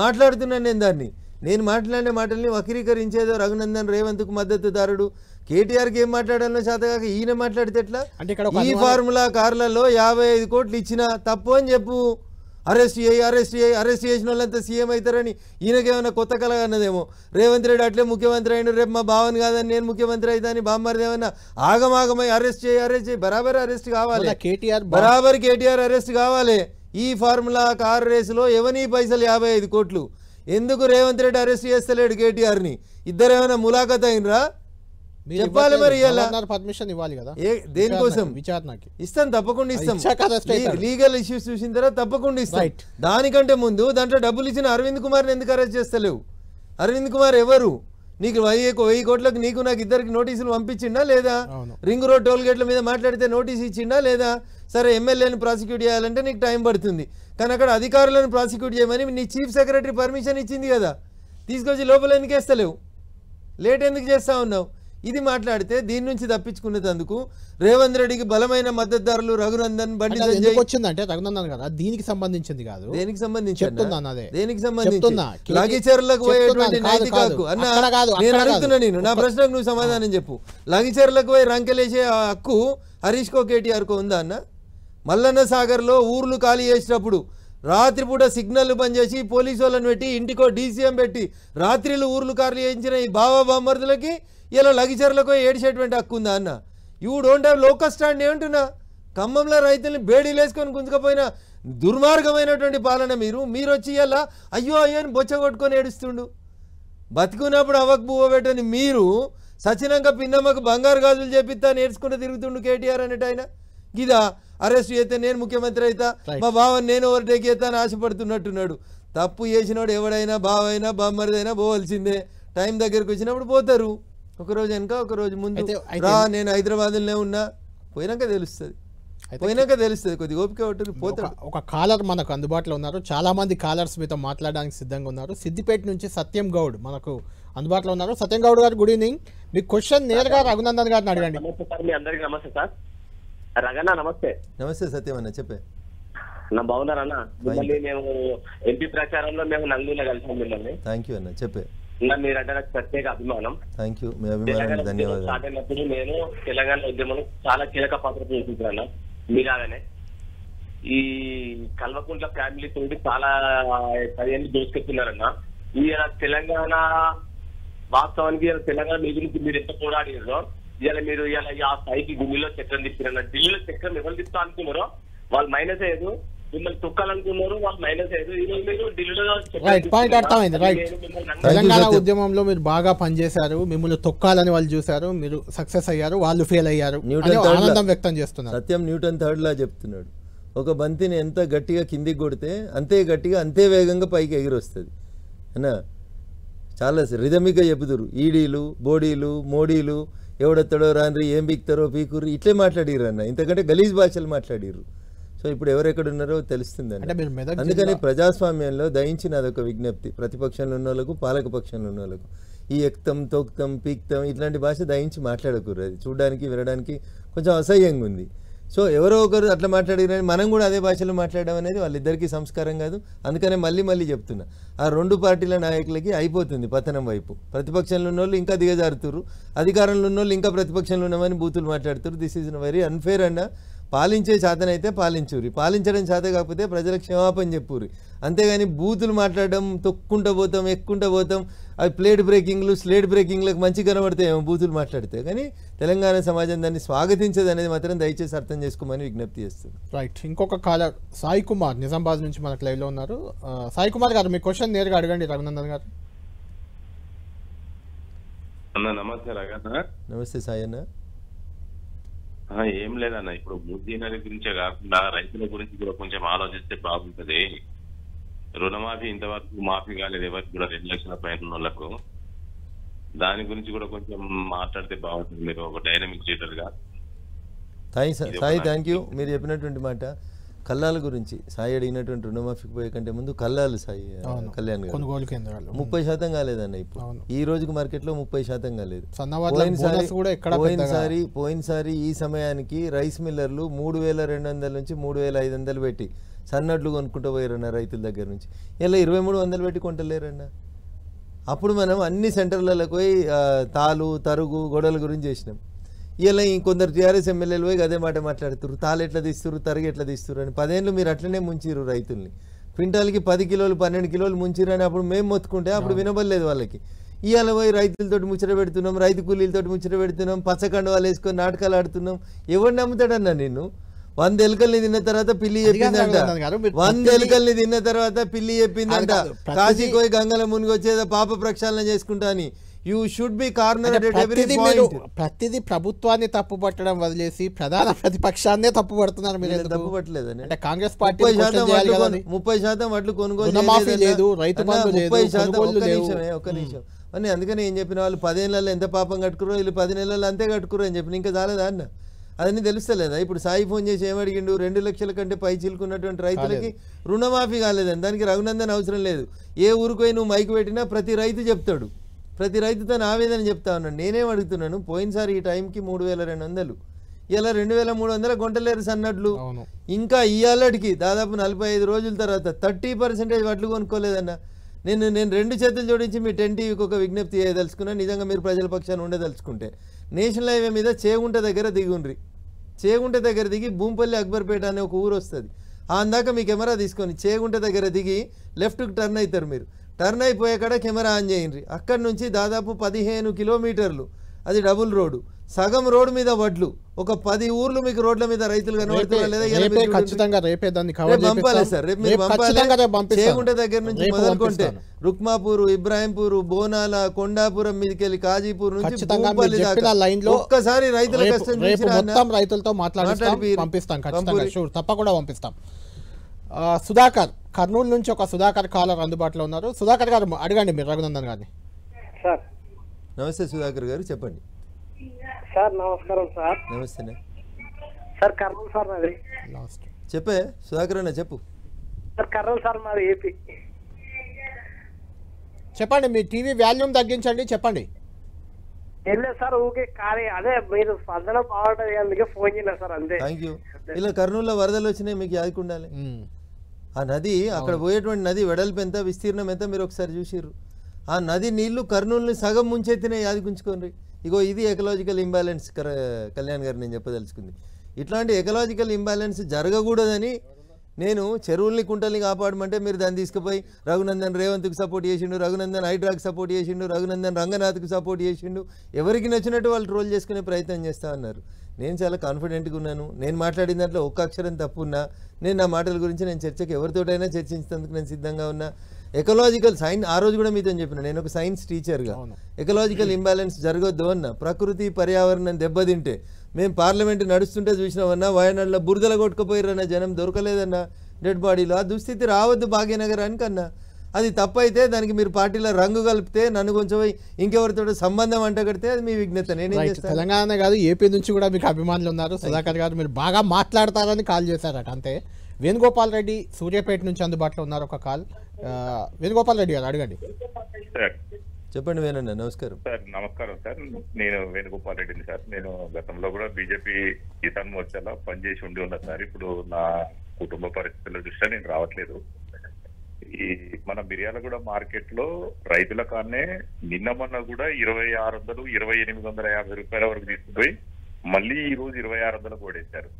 మాట్లాడుతున్నాను నేను దాన్ని. నేను మాట్లాడే మాటల్ని వక్రీకరించేదో రఘునందన్ రేవంత్కు మద్దతుదారుడు, కేటీఆర్కి ఏం మాట్లాడాలో చేతగాక ఈయన మాట్లాడితే ఎట్లా? ఈ ఫార్ములా కార్లలో 55 కోట్లు ఇచ్చినా తప్పు అని చెప్పు. అరెస్ట్ చేసిన వాళ్ళంతా సీఎం అవుతారని ఈయనకేమైనా కొత్త కళ అన్నదేమో. రేవంత్ రెడ్డి అట్లే ముఖ్యమంత్రి అయిన, రేపు మా భావన్ కాదని నేను ముఖ్యమంత్రి అవుతాని బామ్మరిది ఏమన్నా ఆగమాగమై అరెస్ట్ చేయి బరాబర్ అరెస్ట్ కావాలి, బరాబర్ కేటీఆర్ అరెస్ట్ కావాలి. ఈ ఫార్ములా కార్ రేసులో ఎవని పైసలు 55 కోట్లు ఎందుకు రేవంత్ రెడ్డి అరెస్ట్ చేస్తలేడు కేటీఆర్ని? ఇద్దరు ఏమైనా ములాఖత్ అయినరా? చెప్పాలి మరి. పర్మిషన్ ఇవ్వాలి కదా దేనికోసం? విచారణకి ఇస్తాం, తప్పకుండా ఇస్తాం. లీగల్ ఇష్యూస్ చూసిన తర్వాత తప్పకుండా ఇస్తాం. దానికంటే ముందు దాంట్లో డబ్బులు ఇచ్చిన అరవింద్ కుమార్ని ఎందుకు అరెస్ట్ చేస్తలేవు? అరవింద్ కుమార్ ఎవరు? నీకు 1000 కోట్లకు నీకు నాకు ఇద్దరికి నోటీసులు పంపించిండా లేదా? రింగ్ రోడ్ టోల్ గేట్ల మీద మాట్లాడితే నోటీస్ ఇచ్చిండా లేదా? సరే, ఎమ్మెల్యేని ప్రాసిక్యూట్ చేయాలంటే నీకు టైం పడుతుంది, కానీ అక్కడ అధికారులను ప్రాసిక్యూట్ చేయమని నీ చీఫ్ సెక్రటరీ పర్మిషన్ ఇచ్చింది కదా, తీసుకొచ్చి లోపల ఎందుకు వేస్తలేవు? లేట్ ఎందుకు చేస్తా ఉన్నావు? ఇది మాట్లాడితే దీని నుంచి తప్పించుకునేందుకు రేవంత్ రెడ్డికి బలమైన మద్దతుదారులు రఘునందన్, బండి సంజయ్ వచ్చిందంటే రఘునందన్ కదా, దీనికి సంబంధించింది కాదు. దేనికి సంబంధించి? దేనికి సంబంధించి? లగిచెర్లకు పోయేటువంటి నైతిక హక్కు అన్న నేను అడుగుతున్నా. నేను నా ప్రశ్నకు నువ్వు సమాధానం చెప్పు. లగిచెర్లకు పోయి రంకెలేసే హక్కు హరీష్ కో కేటీఆర్కో ఉందా అన్న? మల్లన్న సాగర్లో ఊర్లు ఖాళీ చేసినప్పుడు రాత్రిపూట సిగ్నల్ బంద్ చేసి పోలీసు వాళ్ళని పెట్టి ఇంటికో డీసీఎం పెట్టి రాత్రిలు ఊర్లు ఖాళీ చేయించిన ఈ బామర్దులకి ఇలా లగిచర్లకు ఏడిచేటువంటి హక్కు ఉందా అన్న? You don't have local stand ఏమంటున్నా? ఖమ్మంలో రైతుల్ని బేడీలు వేసుకొని గుంజుకపోయిన దుర్మార్గమైనటువంటి పాలన మీరు వచ్చి ఇలా అయ్యో అని బొచ్చ కొట్టుకొని ఏడుస్తుండు. బతికున్నప్పుడు అవకు బువ్వ పెట్టని మీరు సచినంక పిన్నమ్మకు బంగారు గాజులు చేపిస్తా నేర్చుకుంటూ తిరుగుతుండు కేటీఆర్ అనేట ఆయన. గిదా అరెస్ట్ చేస్తే నేను ముఖ్యమంత్రి అవుతా, మా బావని నేను ఓవర్టేక్ చేస్తా అని ఆశపడుతున్నట్టున్నాడు. తప్పు చేసినోడు ఎవడైనా బావైనా బామ్మరిదైనా పోవలసిందే. టైం దగ్గరకు వచ్చినప్పుడు పోతారు, ఒకరోజు వెనక ఒకరోజు ముందు. రా, నేను హైదరాబాద్లోనే ఉన్నా, పోయినాక తెలుస్తుంది, కొద్దిగా ఓపిక ఉంటుంది, పోతాడు. ఒక కాలర్ మనకు అందుబాటులో ఉన్నారు, చాలా మంది కాలర్స్ మీతో మాట్లాడడానికి సిద్ధంగా ఉన్నారు. సిద్దిపేట నుంచి సత్యం గౌడ్ మనకు అందుబాటులో ఉన్నారు. సత్యం గౌడ్ గారు, గుడ్ ఈవినింగ్. మీ క్వశ్చన్ నేరుగా రఘునందన్ గారిని అడగండి. నమస్తే సార్. రగన్న నమస్తే. నమస్తే సత్యం అన్న, చెప్పే. నా బాగున్నారన్న. మిమ్మల్ని మేము ఎంపీ ప్రచారంలో మేము నంగూరులో కలిసాం మిమ్మల్ని. థ్యాంక్ యూ అన్న, చెప్పే. మీరంటే నాకు ప్రత్యేక అభిమానం. థ్యాంక్ యూ, మీ అభిమానానికి ధన్యవాదాలు. స్టార్ట్ అయినప్పుడు నేను తెలంగాణ ఉద్యమంలో చాలా కీలక పాత్ర పోషించాను. మీలాగానే ఈ కల్వకుంట్ల ఫ్యామిలీ తోటి చాలా 10 ఏళ్ళు దోసుకెళ్తున్నారన్న. ఈ తెలంగాణ వాస్తవానికి తెలంగాణ మీ గురించి మీరు ఎంత పోరాడారో ఇలా మీరు ఇలా ఆ స్థాయికి ఢిల్లీలో చక్రం తిప్పిరన్న. ఢిల్లీలో చక్రం ఎవరు తిప్పుతా అనుకున్నారో వాళ్ళు మైనస్ అయ్యారు, మిమ్మల్ని తొక్కాలనుకున్నారు వాళ్ళు మైనస్ అయ్యారు. ఈ రోజు మీరు ఢిల్లీలో తెలంగాణ ఉద్యమంలో మీరు బాగా పనిచేశారు, మిమ్మల్ని తొక్కాలని వాళ్ళు చూశారు, మీరు సక్సెస్ అయ్యారు, వాళ్ళు ఫెయిల్ అయ్యారు, ఆనందం వ్యక్తం చేస్తున్నారు. సత్యం న్యూటన్ థర్డ్ లా చెప్తున్నాడు, ఒక బంతిని ఎంత గట్టిగా కిందికి కొడితే అంతే గట్టిగా అంతే వేగంగా పైకి ఎగిరొస్తుంది అన్న. చాలా రిథమిక్గా చెబుతురు. ఈడీలు, బోడీలు, మోడీలు, ఎవడెత్తడో రాన్రి, ఏం పీక్తారో పీకుర్రు, ఇట్లే మాట్లాడిర్రు అన్న. ఇంతకంటే గలీజ్ భాషలు మాట్లాడిర్రు. సో ఇప్పుడు ఎవరెక్కడ ఉన్నారో తెలుస్తుందండి. అందుకని ప్రజాస్వామ్యంలో దయించిన అదొక విజ్ఞప్తి ప్రతిపక్షంలో ఉన్న వాళ్ళకు, పాలక పక్షంలో ఉన్న వాళ్ళకు. ఈ ఎక్తం, తొక్తం, పీక్తం ఇట్లాంటి భాష దయించి మాట్లాడకూడదు. అది చూడడానికి, వినడానికి కొంచెం అసహ్యంగా ఉంది. సో ఎవరో ఒకరు అట్లా మాట్లాడిరని మనం కూడా అదే భాషలో మాట్లాడడం అనేది వాళ్ళిద్దరికీ సంస్కారం కాదు. అందుకనే మళ్ళీ చెప్తున్నా, ఆ రెండు పార్టీల నాయకులకి అయిపోతుంది పతనం వైపు. ప్రతిపక్షంలో ఉన్న వాళ్ళు ఇంకా దిగజారుతురు, అధికారంలో ఉన్న వాళ్ళు ఇంకా ప్రతిపక్షంలో ఉన్నామని బూతులు మాట్లాడుతారు. దిస్ ఈజ్ వెరీ అన్ఫేర్ అన్న. పాలించే చేతనైతే పాలించురి, పాలించడం చేత కాకపోతే ప్రజలకు క్షమాపణ చెప్పురి. అంతేగాని బూతులు మాట్లాడడం, తొక్కుంటూ పోతాం, ఎక్కుంటూ పోతాం, అవి ప్లేట్ బ్రేకింగ్లు, స్లేట్ బ్రేకింగ్లకు మంచి కనబడతాయేమో బూతులు మాట్లాడితే. కానీ తెలంగాణ సమాజం దాన్ని స్వాగతించదు అనేది మాత్రం దయచేసి అర్థం చేసుకోమని విజ్ఞప్తి చేస్తుంది. రైట్. ఇంకొక కాలర్ సాయి కుమార్ నిజామాబాద్ నుంచి మనకు లైవ్లో ఉన్నారు. సాయి కుమార్ గారు, మీ క్వశ్చన్ నేరుగా అడగండి రఘునందన్ గారు. నమస్తే రఘు. నమస్తే సాయి అన్న. ఏం లేదన్న, ఇప్పుడు మూసీ నది గురించే కాకుండా రైతుల గురించి కూడా కొంచెం ఆలోచిస్తే బాగుంటది. రుణమాఫీ ఇంతవరకు మాఫీ కాలేదు ఎవరికి కూడా, 2 లక్షల పైన ఉన్న వాళ్ళకు. దాని గురించి కూడా కొంచెం మాట్లాడితే బాగుంటుంది మీరు ఒక డైనమిక్ లీడర్ గా. Sai thank you. మీరు చెప్పినటువంటి మాట కల్లాల గురించి సాయి అడిగినటువంటి రుణమాఫీకి పోయే కంటే ముందు కల్లాలు సాయి కళ్యాణ్ గారు 30% కాలేదన్న. ఇప్పుడు ఈ రోజుకి మార్కెట్లో 30% కాలేదు. పోయినసారి ఈ సమయానికి రైస్ మిల్లర్లు 3,200 నుంచి 3,500 పెట్టి సన్నడ్లు కొనుక్కుంటూ పోయారన్న రైతుల దగ్గర నుంచి. ఇలా 2,300 పెట్టి కొంటలేరన్న. అప్పుడు మనం అన్ని సెంటర్లకు పోయి తాలు, తరుగు, గొడవల గురించి చేసినాం. ఇలా ఇంకొందరు టీఆర్ఎస్ ఎమ్మెల్యేలు పోయి అదే మాట మాట్లాడుతున్నారు, తాలు ఎట్లా తీస్తున్నారు, తరుగు ఎట్లా తీస్తున్నారు అని. 10 ఏళ్ళు మీరు అట్లనే ముంచిరు రైతుల్ని. క్వింటాల్కి 10 కిలోలు 12 కిలోలు ముంచిరు అని అప్పుడు మేము మొత్తుకుంటే అప్పుడు వినబడలేదు వాళ్ళకి. ఇవాళ పోయి రైతులతో ముచ్చట పెడుతున్నాం, రైతు కూలీలతో ముచ్చట పెడుతున్నాం, పచ్చకండ వాళ్ళు వేసుకొని నాటకాలు ఆడుతున్నాం. ఎవరు నమ్ముతాడన్నా నిన్ను? 100 ఎలుకల్ని తిన్న తర్వాత పిల్లి చెప్పిందంట. 100 ఎలుకల్ని తిన్న తర్వాత పిల్లి చెప్పిందంట కాశీ పోయి గంగల మునిగి వచ్చేదో పాప ప్రక్షాళన చేసుకుంటా అని. You should be corner at every point. ప్రతిదీ ప్రభుత్వాన్ని తప్పు పట్టడం వదిలేసి ప్రధాన ప్రతిపక్షాన్నే తప్పు పడుతున్నారు. మీరు తప్పు పట్టలేదని అంటే కాంగ్రెస్ పార్టీ 30% వడ్లు కొనుగోలు లేదు, రైతు బంధు లేదు, 30%. ఒక్క నిమిషం అని. అందుకని ఏం చెప్పిన వాళ్ళు 10 ఏళ్ళలో ఎంత పాపం కట్టుకురో వీళ్ళు 10 నెలల్లో అంతే కట్టుకురో అని చెప్పిన. ఇంకా చాలదా అన్న? అదని తెలుస్తలేదా? ఇప్పుడు సాయి ఫోన్ చేసి ఏమడిగిండు, 2 లక్షల కంటే పై చిలుకున్నటువంటి రైతులకి రుణమాఫీ కాలేదని. దానికి రఘునందన్ అవసరం లేదు. ఏ ఊరికి పోయి నువ్వు మైకు పెట్టినా ప్రతి రైతు చెప్తాడు, ప్రతి రైతు తన ఆవేదన చెప్తా ఉన్నాడు. నేనేం అడుగుతున్నాను, పోయినసారి ఈ టైంకి 3,200, ఇలా 2,300 కొంటలేరు సన్నడ్లు. ఇంకా ఇవాళకి దాదాపు 45 రోజుల తర్వాత 30% వడ్లు కొనుక్కోలేదన్న. నేను 2 చేతులు జోడించి మీ 10 టీవీకి ఒక విజ్ఞప్తి చేయదలుచుకున్నా. నిజంగా మీరు ప్రజల పక్షాన్ని ఉండదలుచుకుంటే నేషనల్ హైవే మీద చేగుంట దగ్గర దిగుండ్రి. చేగుంట దగ్గర దిగి భూంపల్లి అక్బర్పేట అనే ఒక ఊరు వస్తుంది. అందాక మీ కెమెరా తీసుకొని చేగుంట దగ్గర దిగి లెఫ్ట్కి టర్న్ అవుతారు. మీరు టర్న్ అయిపోయే కాడ కెమెరా ఆన్ చేయండి. అక్కడి నుంచి దాదాపు 15 కిలోమీటర్లు అది డబుల్ రోడ్డు, సగం రోడ్డు మీద వడ్లు. ఒక 10 ఊర్లు మీకు రోడ్ల మీద రైతులు కనబడుతున్నారు లేదా? పంపాలి సార్, రేపు మీరు పంపాలి. చేగుంట దగ్గర నుంచి మొదలుకుంటే రుక్మాపూర్, ఇబ్రాహింపూర్, బోనాల, కొండాపురం మీదకి వెళ్ళి కాజీపూర్ నుంచి భూంపల్లి దాకా ఒక్కసారి రైతుల కష్టం రైతులతో మాట్లాడి పంపిస్తాం. తప్పకుండా పంపిస్తాం. సుధాకర్ కర్నూలు నుంచి ఒక సుధాకర్ కాలర్ అందుబాటులో ఉన్నారు. సుధాకర్ గారు అడగండి మీరు రఘునందన్ గారిని. సార్ నమస్తే సుధాకర్ గారు, చెప్పండి సార్. నమస్కారం సార్. నమస్తే సార్. కర్నూలు సార్ నాది. చెప్పే సుధాకర్ అన్న చెప్పు సార్. కర్నూలు సార్ మాది ఏపీ. చెప్పండి, మీ టీవీ వాల్యూమ్ తగ్గించండి, చెప్పండి. ఏం లేదు సార్, ఊకే ఖాళీ అదే మీరు స్పందన బాగుంటుంది అందుకే ఫోన్ చేయాలి సార్, అంతే. Thank you. ఇలా కర్నూలులో వరదలు వచ్చినాయి, మీకు యాదుకుండాలి. ఆ నది, అక్కడ పోయేటువంటి నది వెడల్పు ఎంత, విస్తీర్ణం ఎంత మీరు ఒకసారి చూసిర్రు. ఆ నది నీళ్లు కర్నూలుని సగం ముంచెత్తినాయి, యాదుకుంచుకోండి. ఇగో ఇది ఎకలాజికల్ ఇంబ్యాలెన్స్. కళ్యాణ్ గారు నేను చెప్పదలుచుకుంది, ఇట్లాంటి ఎకలాజికల్ ఇంబ్యాలెన్స్ జరగకూడదని. నేను చెరువుల్ని కుంటల్ని కాపాడమంటే మీరు దాన్ని తీసుకుపోయి రఘునందన్ రేవంత్కి సపోర్ట్ చేసిండు, రఘునందన్ హైడ్రాకి సపోర్ట్ చేసిండు, రఘునందన్ రంగనాథ్కి సపోర్ట్ చేసిండు. ఎవరికి నచ్చినట్టు వాళ్ళు ట్రోల్ చేసుకునే ప్రయత్నం చేస్తూ ఉన్నారు. నేను చాలా కాన్ఫిడెంట్గా ఉన్నాను. నేను మాట్లాడిన దాంట్లో ఒక్క అక్షరం తప్పున్నా నేను నా మాటల గురించి నేను చర్చకు ఎవరితోటైనా చర్చించేందుకు నేను సిద్ధంగా ఉన్నా. ఎకలాజికల్ సైన్స్ ఆ రోజు కూడా మీతో చెప్పిన, నేను ఒక సైన్స్ టీచర్గా ఎకలాజికల్ ఇంబ్యాలెన్స్ జరగొద్దు అన్న. ప్రకృతి పర్యావరణం దెబ్బతింటే మేము పార్లమెంట్ నడుస్తుంటే చూసినామన్నా, వయనాడులో బురదల కొట్టుకుపోయిరన్న, జనం దొరకలేదన్నా డెడ్ బాడీలో. ఆ దుస్థితి రావద్దు భాగ్యనగరానికి అన్నా. అది తప్పు అయితే దానికి మీరు పార్టీలో రంగు కలిపితే నన్ను కొంచెం ఇంకెవరితో సంబంధం అంటగడితే అది మీ విఘ్నత. నేనేం రైట్. చేస్తాను? తెలంగాణ కాదు ఏపీ నుంచి కూడా మీకు అభిమానులు ఉన్నారు. సుధాకర్ గారు మీరు బాగా మాట్లాడతారని కాల్ చేశారట. అంతే. వేణుగోపాల్ రెడ్డి సూర్యాపేట నుంచి అందుబాటులో ఉన్నారు. ఒక కాల్. వేణుగోపాల్ రెడ్డి గారు అడగండి. సార్ చెప్పండి వేణన్న. నమస్కారం సార్. నమస్కారం సార్. నేను వేణుగోపాల్ రెడ్డిని సార్. నేను గతంలో కూడా బీజేపీ కిసాన్ మోర్చాలో పనిచేసి ఉండి ఉన్నా సార్. ఇప్పుడు నా కుటుంబ పరిస్థితుల దృష్ట్యా నేను రావట్లేదు. ఈ మన మిర్యాలగూడ మార్కెట్ లో రైతుల కానే నిన్న మొన్న కూడా 2600 2850 రూపాయల వరకు తీసుకుపోయి మళ్ళీ ఈ రోజు 2600 కూడేశారు.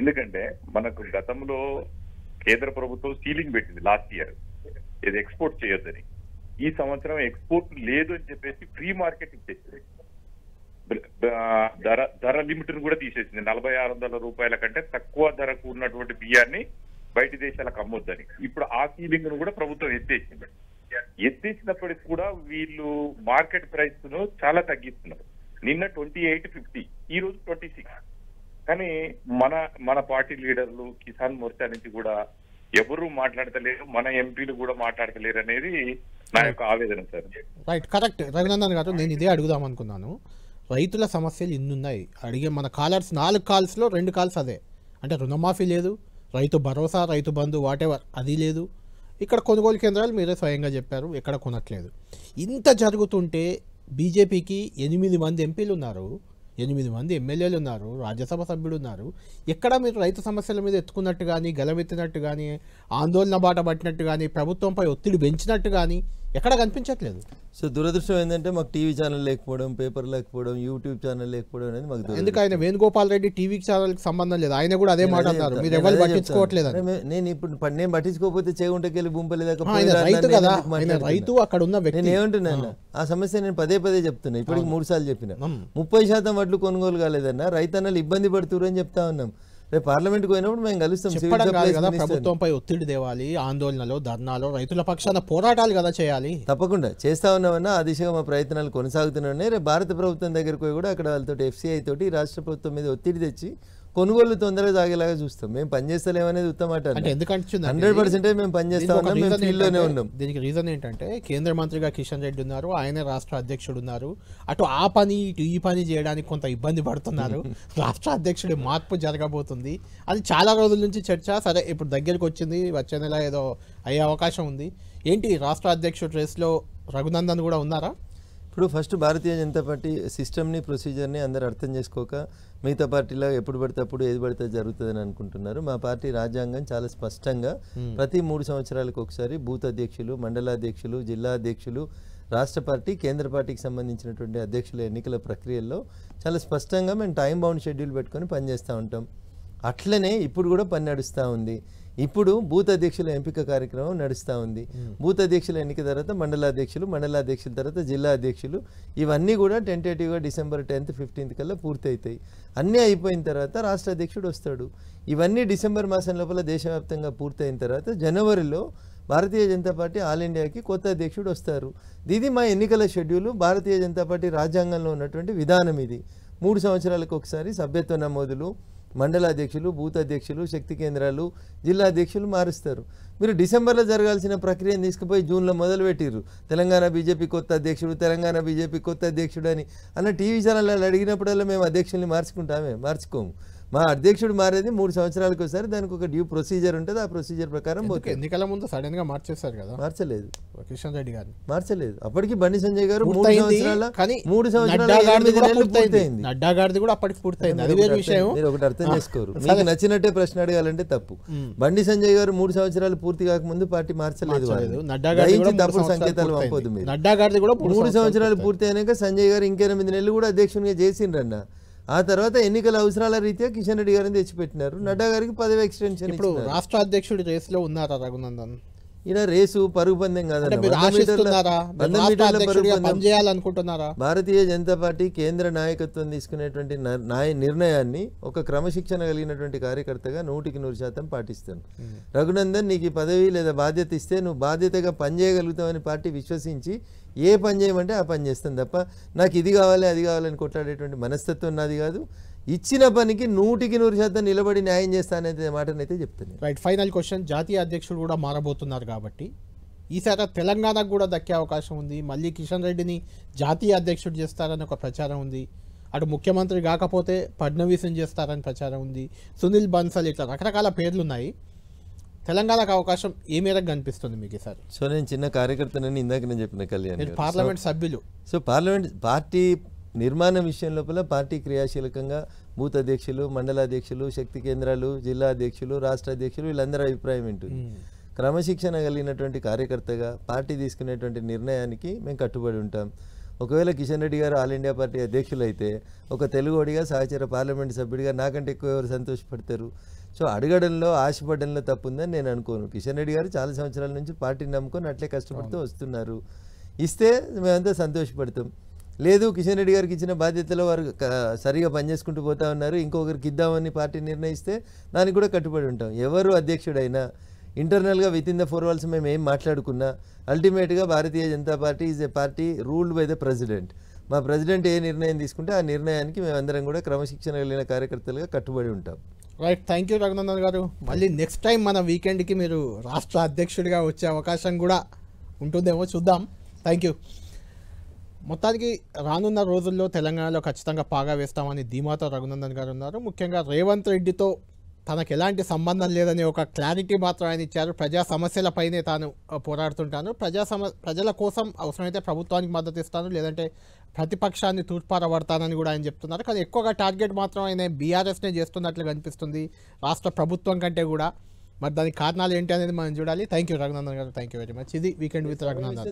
ఎందుకంటే మనకు గతంలో కేంద్ర ప్రభుత్వం సీలింగ్ పెట్టింది లాస్ట్ ఇయర్, ఇది ఎక్స్పోర్ట్ చేయొద్దని. ఈ సంవత్సరం ఎక్స్పోర్ట్ లేదు అని చెప్పేసి ఫ్రీ మార్కెట్ ఇచ్చేసింది. ధర లిమిట్ ను కూడా తీసేసింది. 4600 రూపాయల కంటే తక్కువ ధరకు ఉన్నటువంటి బియ్యాన్ని బయట దేశాలకు అమ్మొద్దని. ఇప్పుడు ఆ సీలింగ్ ను కూడా ప్రభుత్వం ఎత్తేసింది. ఎత్తేసినప్పటికి కూడా వీళ్ళు మార్కెట్ ప్రైస్ ను చాలా తగ్గిస్తున్నారు. నిన్న 28.50, ఈ రోజు 26. కానీ మన పార్టీ లీడర్లు కిసాన్ మోర్చా నుంచి కూడా ఎవరు మాట్లాడతలేరు, మన ఎంపీలు కూడా మాట్లాడతలేరు అనేది నా యొక్క ఆవేదన సార్. రైట్, కరెక్ట్ రఘునందన్ గారు. నేను ఇదే అడుగుదాం అనుకున్నాను. రైతుల సమస్యలు ఇన్నున్నాయి. అడిగే మన కాలర్స్ 4 కాల్స్లో 2 కాల్స్ అదే. అంటే రుణమాఫీ లేదు, రైతు భరోసా, రైతు బంధు వాటెవర్ అది లేదు. ఇక్కడ కొనుగోలు కేంద్రాలు మీరే స్వయంగా చెప్పారు ఎక్కడ కొనట్లేదు. ఇంత జరుగుతుంటే బీజేపీకి 8 మంది ఎంపీలు ఉన్నారు, 8 మంది ఎమ్మెల్యేలు ఉన్నారు, రాజ్యసభ సభ్యుడు ఉన్నారు. ఎక్కడ మీరు రైతు సమస్యల మీద ఎత్తుకున్నట్టు కానీ, గలమెత్తినట్టు కానీ, ఆందోళన బాట పట్టినట్టు కానీ, ప్రభుత్వంపై ఒత్తిడి పెంచినట్టు కానీ ఎక్కడ కనిపించట్లేదు. సో దురదృష్టం ఏంటంటే మాకు టీవీ ఛానల్ లేకపోవడం, పేపర్ లేకపోవడం, యూట్యూబ్ ఛానల్ లేకపోవడం అనేది మాకు దురదృష్టం. ఎందుకు ఆయన వేణుగోపాల్ రెడ్డి టీవీ ఛానల్కి సంబంధం లేదు, ఆయన కూడా అదే మాట అన్నారు, మీరు ఎవరు పట్టించుకోవట్లేదు. నేను ఇప్పుడు నేను పట్టించుకోకపోతే చేగుంటకెళ్ళి గుంపలేదాకా ఆయన రైతు కదా, ఆయన రైతు, అక్కడ ఉన్న వ్యక్తి. నేను ఏమంటున్నాను, ఆ సమస్య నేను పదే చెప్తున్నా. ఇప్పటికి 3 సార్లు చెప్పిన. 30% వడ్లు కొనుగోలు కాలేదన్నా, రైతన్నలు ఇబ్బంది పడుతున్నారు అని చెప్తా ఉన్నాం. రేపు పార్లమెంట్కి పోయినప్పుడు మేము కలుస్తాం. చెప్పడం కాదు కదా, ప్రభుత్వంపై ఒత్తిడి తేవాలి, ఆందోళనలో, ధర్నాలో, రైతుల పక్షాన పోరాటాలు కదా చేయాలి. తప్పకుండా చేస్తా ఉన్నామన్నా, ఆ దిశగా మా ప్రయత్నాలు కొనసాగుతున్నాయి. రేపు భారత ప్రభుత్వం దగ్గరికి పోయి కూడా అక్కడ వాళ్ళతో FCI తోటి రాష్ట్ర ప్రభుత్వం మీద ఒత్తిడి తెచ్చి కొనుగోలు తొందరగా సాగేలాగా చూస్తాం. మేము పనిచేస్తలేమనేది ఉత్తమాట. 100% మేము పనిచేస్తా ఉన్నాం, మేము ఫీల్డ్లోనే ఉన్నాం. దీనికి రీజన్ ఏంటంటే కేంద్ర మంత్రిగా కిషన్ రెడ్డి ఉన్నారు, ఆయన రాష్ట్ర అధ్యక్షుడు ఉన్నారు. అటు ఆ పని ఇటు ఈ పని చేయడానికి కొంత ఇబ్బంది పడుతున్నారు. రాష్ట్ర అధ్యక్షుడి మార్పు జరగబోతుంది, అది చాలా రోజుల నుంచి చర్చ. సరే ఇప్పుడు దగ్గరికి వచ్చింది, వచ్చే నెల ఏదో అయ్యే అవకాశం ఉంది. ఏంటి రాష్ట్ర అధ్యక్షుడు రేస్లో రఘునందన్ కూడా ఉన్నారా? ఇప్పుడు ఫస్ట్ భారతీయ జనతా పార్టీ సిస్టమ్ని, ప్రొసీజర్ని అందరూ అర్థం చేసుకోక మిగతా పార్టీలో ఎప్పుడు పడితే అప్పుడు ఏది పడితే జరుగుతుందని అనుకుంటున్నారు. మా పార్టీ రాజ్యాంగం చాలా స్పష్టంగా ప్రతి 3 సంవత్సరాలకు ఒకసారి బూత్ అధ్యక్షులు, మండలాధ్యక్షులు, జిల్లా అధ్యక్షులు, రాష్ట్ర పార్టీ, కేంద్ర పార్టీకి సంబంధించినటువంటి అధ్యక్షుల ఎన్నికల ప్రక్రియల్లో చాలా స్పష్టంగా మేము టైం బౌండ్ షెడ్యూల్ పెట్టుకొని పనిచేస్తూ ఉంటాం. అట్లనే ఇప్పుడు కూడా పని నడుస్తూ ఉంది. ఇప్పుడు బూత్ అధ్యక్షుల ఎంపిక కార్యక్రమం నడుస్తూ ఉంది. బూత్ అధ్యక్షుల ఎన్నిక తర్వాత మండలాధ్యక్షులు, మండలాధ్యక్షుల తర్వాత జిల్లా అధ్యక్షులు, ఇవన్నీ కూడా టెంటేటివ్గా December 10th, 15th కల్లా పూర్తవుతాయి. అన్నీ అయిపోయిన తర్వాత రాష్ట్ర అధ్యక్షుడు వస్తాడు. ఇవన్నీ డిసెంబర్ మాసం లోపల దేశవ్యాప్తంగా పూర్తయిన తర్వాత జనవరిలో భారతీయ జనతా పార్టీ ఆల్ ఇండియాకి కొత్త అధ్యక్షుడు వస్తారు. ఇది మా ఎన్నికల షెడ్యూలు. భారతీయ జనతా పార్టీ రాజ్యాంగంలో ఉన్నటువంటి విధానం ఇది. 3 సంవత్సరాలకు ఒకసారి సభ్యత్వ నమోదులు, మండల అధ్యక్షులు, బూత్ అధ్యక్షులు, శక్తి కేంద్రాలు, జిల్లా అధ్యక్షులు మారుస్తారు. మీరు డిసెంబర్లో జరగాల్సిన ప్రక్రియను తీసుకుపోయి జూన్లో మొదలుపెట్టిర్రు. తెలంగాణ బీజేపీ కొత్త అధ్యక్షుడు, తెలంగాణ బీజేపీ కొత్త అధ్యక్షుడు అని అన్న టీవీ ఛానళ్ళు అడిగినప్పుడల్లా మేము అధ్యక్షుల్ని మార్చుకోము. మా అధ్యక్షుడు మారేది 3 సంవత్సరాలకు ఒకసారి, దానికి ఒక డ్యూ ప్రొసీజర్ ఉంటుంది. ఆ ప్రొసీజర్ ప్రకారం ఎన్నికల ముందు సడన్ గా మార్చేస్తారు కదా. మార్చలేదు కిషన్ రెడ్డి గారు, మార్చలేదు. అప్పటికి బండి సంజయ్ గారు 3 నడ్డా గారిది కూడా అప్పటికి పూర్తయింది. అది వేరే విషయం. మీరు ఒకటి అర్థం చేసుకోరు, మీకు నచ్చినట్టే ప్రశ్న అడగాలంటే తప్పు. బండి సంజయ్ గారు 3 సంవత్సరాలు పూర్తి కాకముందు పార్టీ మార్చలేదు. నడ్డా గారి తప్పుడు సంకేతాలు పంపొద్దు మీరు. నడ్డా గారిది కూడా 3 సంవత్సరాలు పూర్తి అయినాక సంజయ్ గారు ఇంక 8 నెలలు కూడా అధ్యక్షునిగా చేసిండ్రన్న. ఆ తర్వాత ఎన్నికల అవసరాల రీత్యా కిషన్ రెడ్డి గారిని తెచ్చిపెట్టినారు. నడ్డా గారికి పదవి ఎక్స్టెన్షన్. ఇప్పుడు రాష్ట్ర అధ్యక్షుడి రేసులో ఉన్నారా రఘునందన్? ఈయన రేసు పరుగు పందెం కాదన్న. భారతీయ జనతా పార్టీ కేంద్ర నాయకత్వం తీసుకునేటువంటి నిర్ణయాన్ని ఒక క్రమశిక్షణ కలిగినటువంటి కార్యకర్తగా 100% పాటిస్తాను. రఘునందన్, నీకు ఈ పదవి లేదా బాధ్యత ఇస్తే నువ్వు బాధ్యతగా పనిచేయగలుగుతావని పార్టీ విశ్వసించి ఏ పని చేయమంటే ఆ పని చేస్తాను తప్ప నాకు ఇది కావాలి అది కావాలని కొట్లాడేటువంటి మనస్తత్వం నాది కాదు. ఇచ్చిన పనికి 100% నిలబడి న్యాయం చేస్తాననే మాటనైతే చెప్తాను. Right, final question. జాతీయ అధ్యక్షుడు కూడా మారబోతున్నారు కాబట్టి ఈసారి తెలంగాణకు కూడా దక్కే అవకాశం ఉంది. మళ్ళీ కిషన్ రెడ్డిని జాతీయ అధ్యక్షుడు చేస్తారని ఒక ప్రచారం ఉంది. అటు ముఖ్యమంత్రి కాకపోతే ఫడ్నవీస్ని చేస్తారని ప్రచారం ఉంది. సునీల్ బన్సల్, ఇట్లా రకరకాల పేర్లు ఉన్నాయి. తెలంగాణకు అవకాశం ఏ మేరకు కనిపిస్తుంది మీకు ఈసారి? సో నేను చిన్న కార్యకర్తనని ఇందాక నేను చెప్పిన కళ్యాణ్ మీరు గారు. పార్లమెంట్ సభ్యులు. సో పార్లమెంట్ పార్టీ నిర్మాణం విషయం లోపల పార్టీ క్రియాశీలకంగా బూత్ అధ్యక్షులు, మండల అధ్యక్షులు, శక్తి కేంద్రాలు, జిల్లా అధ్యక్షులు, రాష్ట్ర అధ్యక్షులు వీళ్ళందరూ అభిప్రాయం ఉంటుంది. క్రమశిక్షణ కలిగినటువంటి కార్యకర్తగా పార్టీ తీసుకునేటువంటి నిర్ణయానికి మేము కట్టుబడి ఉంటాం. ఒకవేళ కిషన్ రెడ్డి గారు ఆల్ ఇండియా పార్టీ అధ్యక్షులు అయితే ఒక తెలుగుడిగా సహచర పార్లమెంట్ సభ్యుడిగా నాకంటే ఎక్కువ ఎవరు సంతోషపడతారు? సో అడగడంలో ఆశపడడంలో తప్పు ఉందని నేను అనుకోను. కిషన్ రెడ్డి గారు చాలా సంవత్సరాల నుంచి పార్టీని నమ్ముకొని అట్లే కష్టపడుతూ వస్తున్నారు. ఇస్తే మేమంతా సంతోషపడతాం. లేదు కిషన్ రెడ్డి గారికి ఇచ్చిన బాధ్యతలో వారు సరిగా పనిచేసుకుంటూ పోతా ఉన్నారు, ఇంకొకరికి ఇద్దామని పార్టీ నిర్ణయిస్తే దానికి కూడా కట్టుబడి ఉంటాం. ఎవరు అధ్యక్షుడైనా ఇంటర్నల్గా within the four walls మేము ఏం మాట్లాడుకున్నా అల్టిమేట్గా Bharatiya Janata Party is a party ruled by the president. మా ప్రెసిడెంట్ ఏ నిర్ణయం తీసుకుంటే ఆ నిర్ణయానికి మేమందరం కూడా క్రమశిక్షణ కలిగిన కార్యకర్తలుగా కట్టుబడి ఉంటాం. రైట్, థ్యాంక్ యూ రఘునందన్ గారు. మళ్ళీ నెక్స్ట్ టైం మన వీకెండ్కి మీరు రాష్ట్ర అధ్యక్షుడిగా వచ్చే అవకాశం కూడా ఉంటుందేమో చూద్దాం. Thank you. మొత్తానికి రానున్న రోజుల్లో తెలంగాణలో ఖచ్చితంగా పాగా వేస్తామని ధీమాతో రఘునందన్ గారు ఉన్నారు. ముఖ్యంగా రేవంత్ రెడ్డితో తనకు ఎలాంటి సంబంధం లేదని ఒక క్లారిటీ మాత్రం ఆయన ఇచ్చారు. ప్రజా సమస్యలపైనే తాను పోరాడుతుంటాను, ప్రజల కోసం అవసరమైతే ప్రభుత్వానికి మద్దతు ఇస్తాను, లేదంటే ప్రతిపక్షాన్ని తూర్పారబడతానని కూడా ఆయన చెప్తున్నారు. కానీ ఎక్కువగా టార్గెట్ మాత్రం ఆయన బీఆర్ఎస్నే చేస్తున్నట్లు కనిపిస్తుంది రాష్ట్ర ప్రభుత్వం కంటే కూడా. మరి దానికి కారణాలు ఏంటి అనేది మనం చూడాలి. థ్యాంక్ యూ రఘునందన్ గారు, థ్యాంక్ యూ వెరీ మచ్. ఇది వీకెండ్ విత్ రఘునందన్.